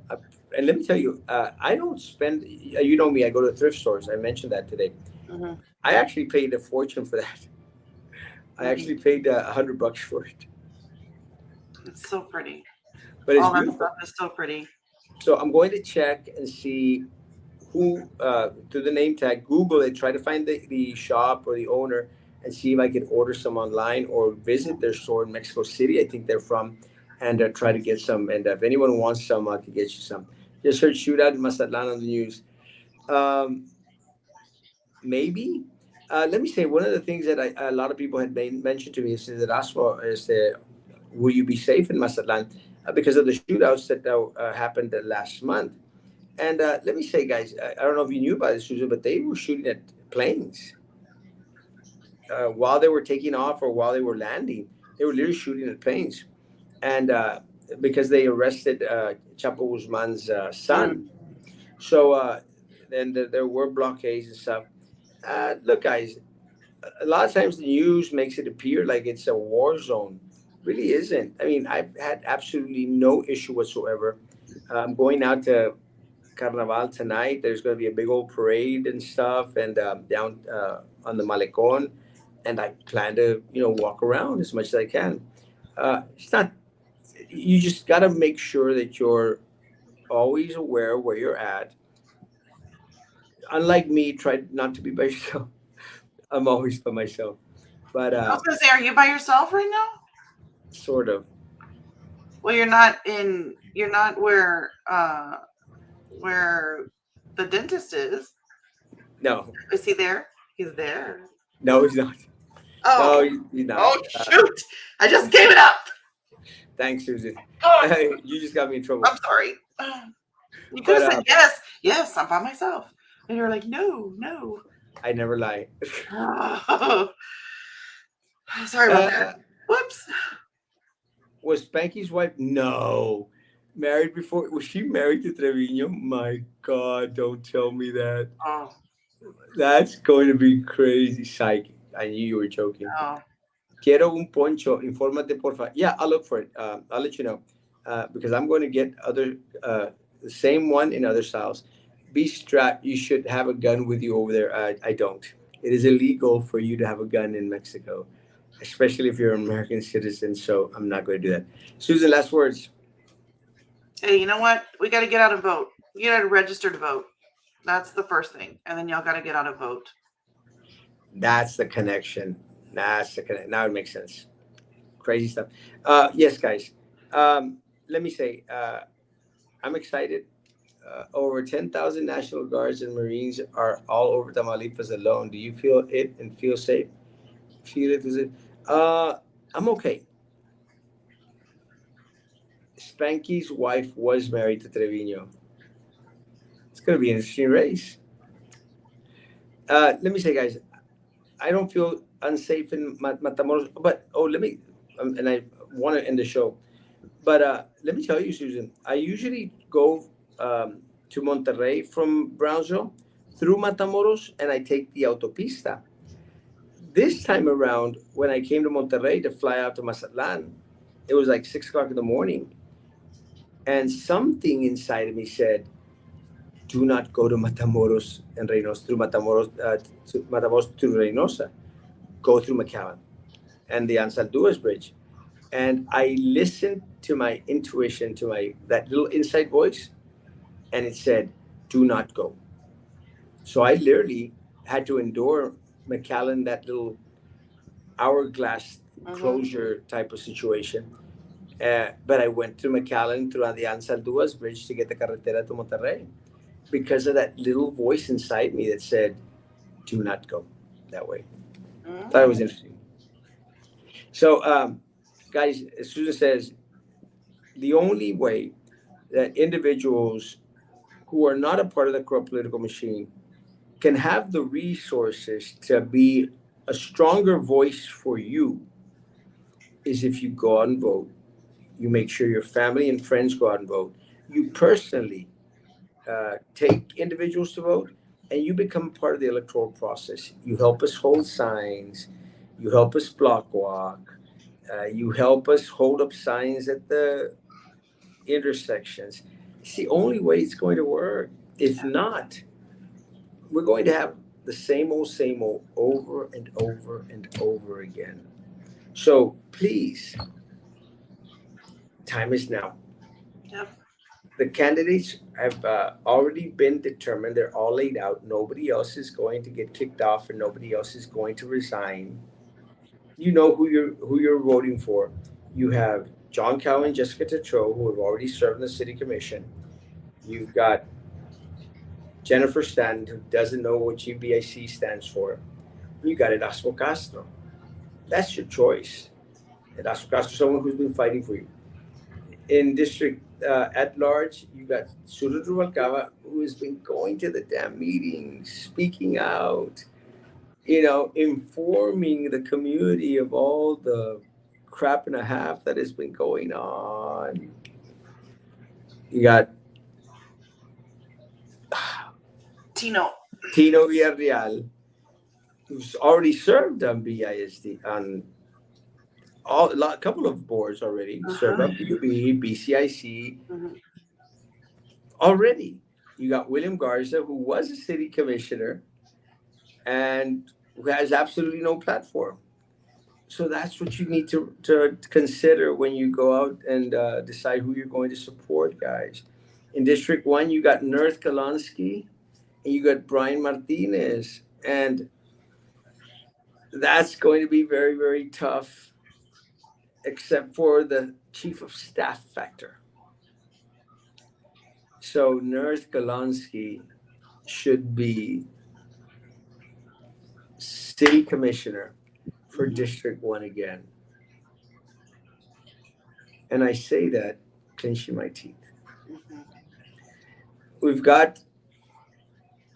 Uh, and let me tell you, I don't spend. You know me, I go to thrift stores. I mentioned that today. Hmm. I actually paid a fortune for that. I Hmm. actually paid $100 for it, It's so pretty. but it's All that stuff beautiful. is so pretty. So I'm going to check and see who through the name tag, Google it, try to find the shop or the owner, and see if I can order some online or visit their store in Mexico City. I think they're from, and try to get some. And if anyone wants some, I can get you some. Just search shootout in Mazatlan on the news. Um, Maybe. Let me say one of the things that a lot of people had mentioned to me is that Erasmo is the, will you be safe in Mazatlan because of the shootouts that happened last month. And let me say, guys, I don't know if you knew about this, Susan, but they were shooting at planes while they were taking off or while they were landing. They were literally shooting at planes, and because they arrested Chapo Guzman's Mm. son. So then there were blockades and stuff. Look, guys, a lot of times the news makes it appear like it's a war zone. Really isn't. I mean, I've had absolutely no issue whatsoever. I'm going out to Carnaval tonight. There's going to be a big old parade and stuff, and down on the Malecon, and I plan to walk around as much as I can. It's not. You just got to make sure that you're always aware where you're at. Unlike me, try not to be by yourself. I'm always by myself, but I was gonna say, are you by yourself right now? sort of. Well, you're not in. You're not where the dentist is. No, Is he there? He's there. no, he's not. Oh, No, he's not. oh shoot! I just gave it up. Thanks, Susan. Oh, You just got me in trouble. I'm sorry. You could But have said yes, yes. I'm by myself, and you're like, no, no. I never lie. Oh, sorry about that. uh, Whoops. was Spanky's wife? No. Married before? Was she married to Trevino? My God, don't tell me that. Oh, That's going to be crazy. Psych. I knew you were joking. oh. Quiero un poncho. Infórmate, porfa. Yeah, I'll look for it. I'll let you know because I'm going to get the same one in other styles. Be strapped. You should have a gun with you over there. I don't. It is illegal for you to have a gun in Mexico, especially if you're an American citizen. So I'm not going to do that. Susan, last words. Hey, you know what? We got to get out and vote. You got to register to vote. That's the first thing, and then y'all got to get out and vote. That's the connection. That's the connection. Now it makes sense. Crazy stuff. Yes, guys. Let me say, I'm excited. Over 10,000 National Guards and Marines are all over Tamaulipas alone. Do you feel it and feel safe? Feel it? Is it? Uh, I'm okay. Spanky's wife was married to Trevino. It's going to be an interesting race. Let me say, guys, I don't feel unsafe in Matamoros. But, oh, and I want to end the show. But let me tell you, Susan, I usually go to Monterrey from Brownsville through Matamoros and I take the autopista. This time around, when I came to Monterrey to fly out to Mazatlan, it was like 6 o'clock in the morning. And something inside of me said, do not go to Matamoros and Reynosa, through Matamoros to Reynosa. Go through McAllen and the Ansalduas Bridge. And I listened to my intuition, to my that little inside voice, and it said, "Do not go." So I literally had to endure McAllen, that little hourglass Mm-hmm. closure type of situation. But I went through McAllen through the Ansalduas Bridge to get the carretera to Monterrey because of that little voice inside me that said, "Do not go that way." Thought it Mm-hmm. was interesting. So, guys, as Susan says, the only way that individuals who are not a part of the corrupt political machine can have the resources to be a stronger voice for you is if you go out and vote. You make sure your family and friends go out and vote. You personally take individuals to vote, and you become part of the electoral process. You help us hold signs. You help us block walk. You help us hold up signs at the intersections. It's the only way it's going to work. If not, we're going to have the same old over and over and over again. So please, time is now. Yep. The candidates have already been determined. They're all laid out. Nobody else is going to get kicked off, and nobody else is going to resign. You know who you're voting for. You have John Cowan and Jessica Tetreault, who have already served in the city commission. You've got Jennifer Stanton, who doesn't know what GBIC stands for. You got Erasmo Castro. That's your choice. Erasmo Castro, someone who's been fighting for you. In district at large, you got Sulu Rubalcaba, who has been going to the damn meetings, speaking out, informing the community of all the crap and a half that has been going on. You got Tino. Tino Villarreal, who's already served on BISD, on a couple of boards already, served Uh-huh. on PUB, BCIC Mhm. already. You got William Garza, who was a city commissioner and who has absolutely no platform. So that's what you need to consider when you go out and decide who you're going to support, guys. In District 1, you got Nerth Kalonsky and you got Brian Martinez. And that's going to be very, very tough, except for the chief of staff factor. So Nerth Kalonsky should be city commissioner for Mhm. District 1 again. And I say that clenching my teeth. Mhm. We've got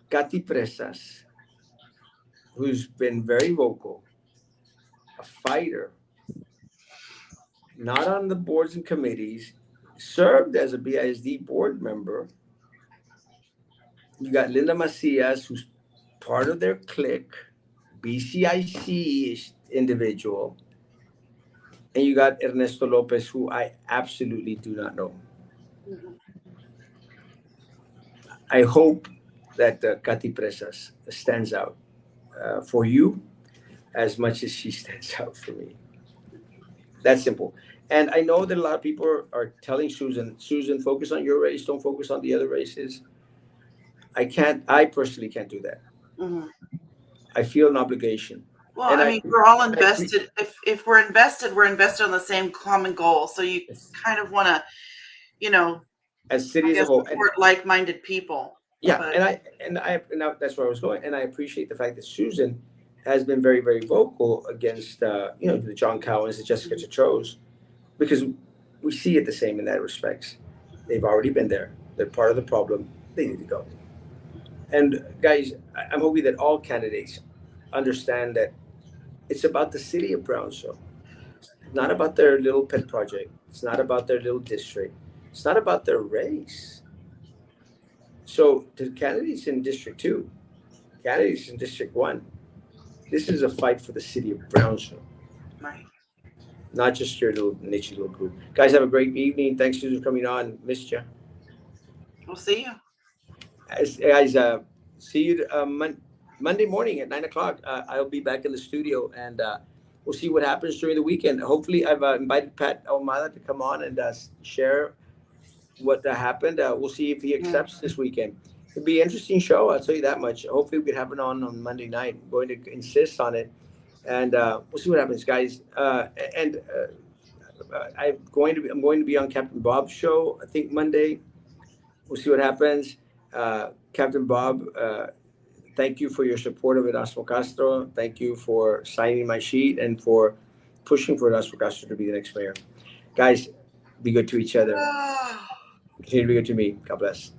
Katy Presas, who's been very vocal, a fighter, not on the boards and committees, served as a BISD board member. You got Linda Macias, who's part of their clique, BCIC individual. And you got Ernesto Lopez, who I absolutely do not know. Mhm. I hope that Katy Presas stands out for you as much as she stands out for me. That's simple. And I know that a lot of people are telling Susan, focus on your race, don't focus on the other races. I personally can't do that. Mhm. I feel an obligation. Well, And I I, mean, we're all I pre- invested. If we're invested, we're invested on the same common goal. So you kind of want to, you know, as city I as a guess whole, and support like-minded people. yeah, But and that's where I was going. And I appreciate the fact that Susan has been very, very vocal against, the John Cowens, the Jessica Tetros, because we see it the same in that respects. They've already been there. They're part of the problem. They need to go. And guys, I'm hoping that all candidates understand that it's about the city of Brownsville. It's not about their little pet project. It's not about their little district. It's not about their race. So, to candidates in District 2, candidates in District 1, this is a fight for the city of Brownsville, right, not just your little niche little group. Guys, have a great evening. Thanks for coming on. Missed you. we'll see you. Guys, see you Monday morning at 9 o'clock. I'll be back in the studio, and we'll see what happens during the weekend. Hopefully, I've invited Pat Almada to come on and share what happened. We'll see if he Mm. accepts this weekend. It'll be an interesting show. I'll tell you that much. Hopefully, we can have it on Monday night. I'm going to insist on it, and we'll see what happens, guys. And I'm going to be on Captain Bob's show. I think Monday. We'll see what happens. Captain Bob, thank you for your support of Erasmo Castro. Thank you for signing my sheet and for pushing for Erasmo Castro to be the next mayor. Guys, be good to each other. Ah. Continue to be good to me. God bless.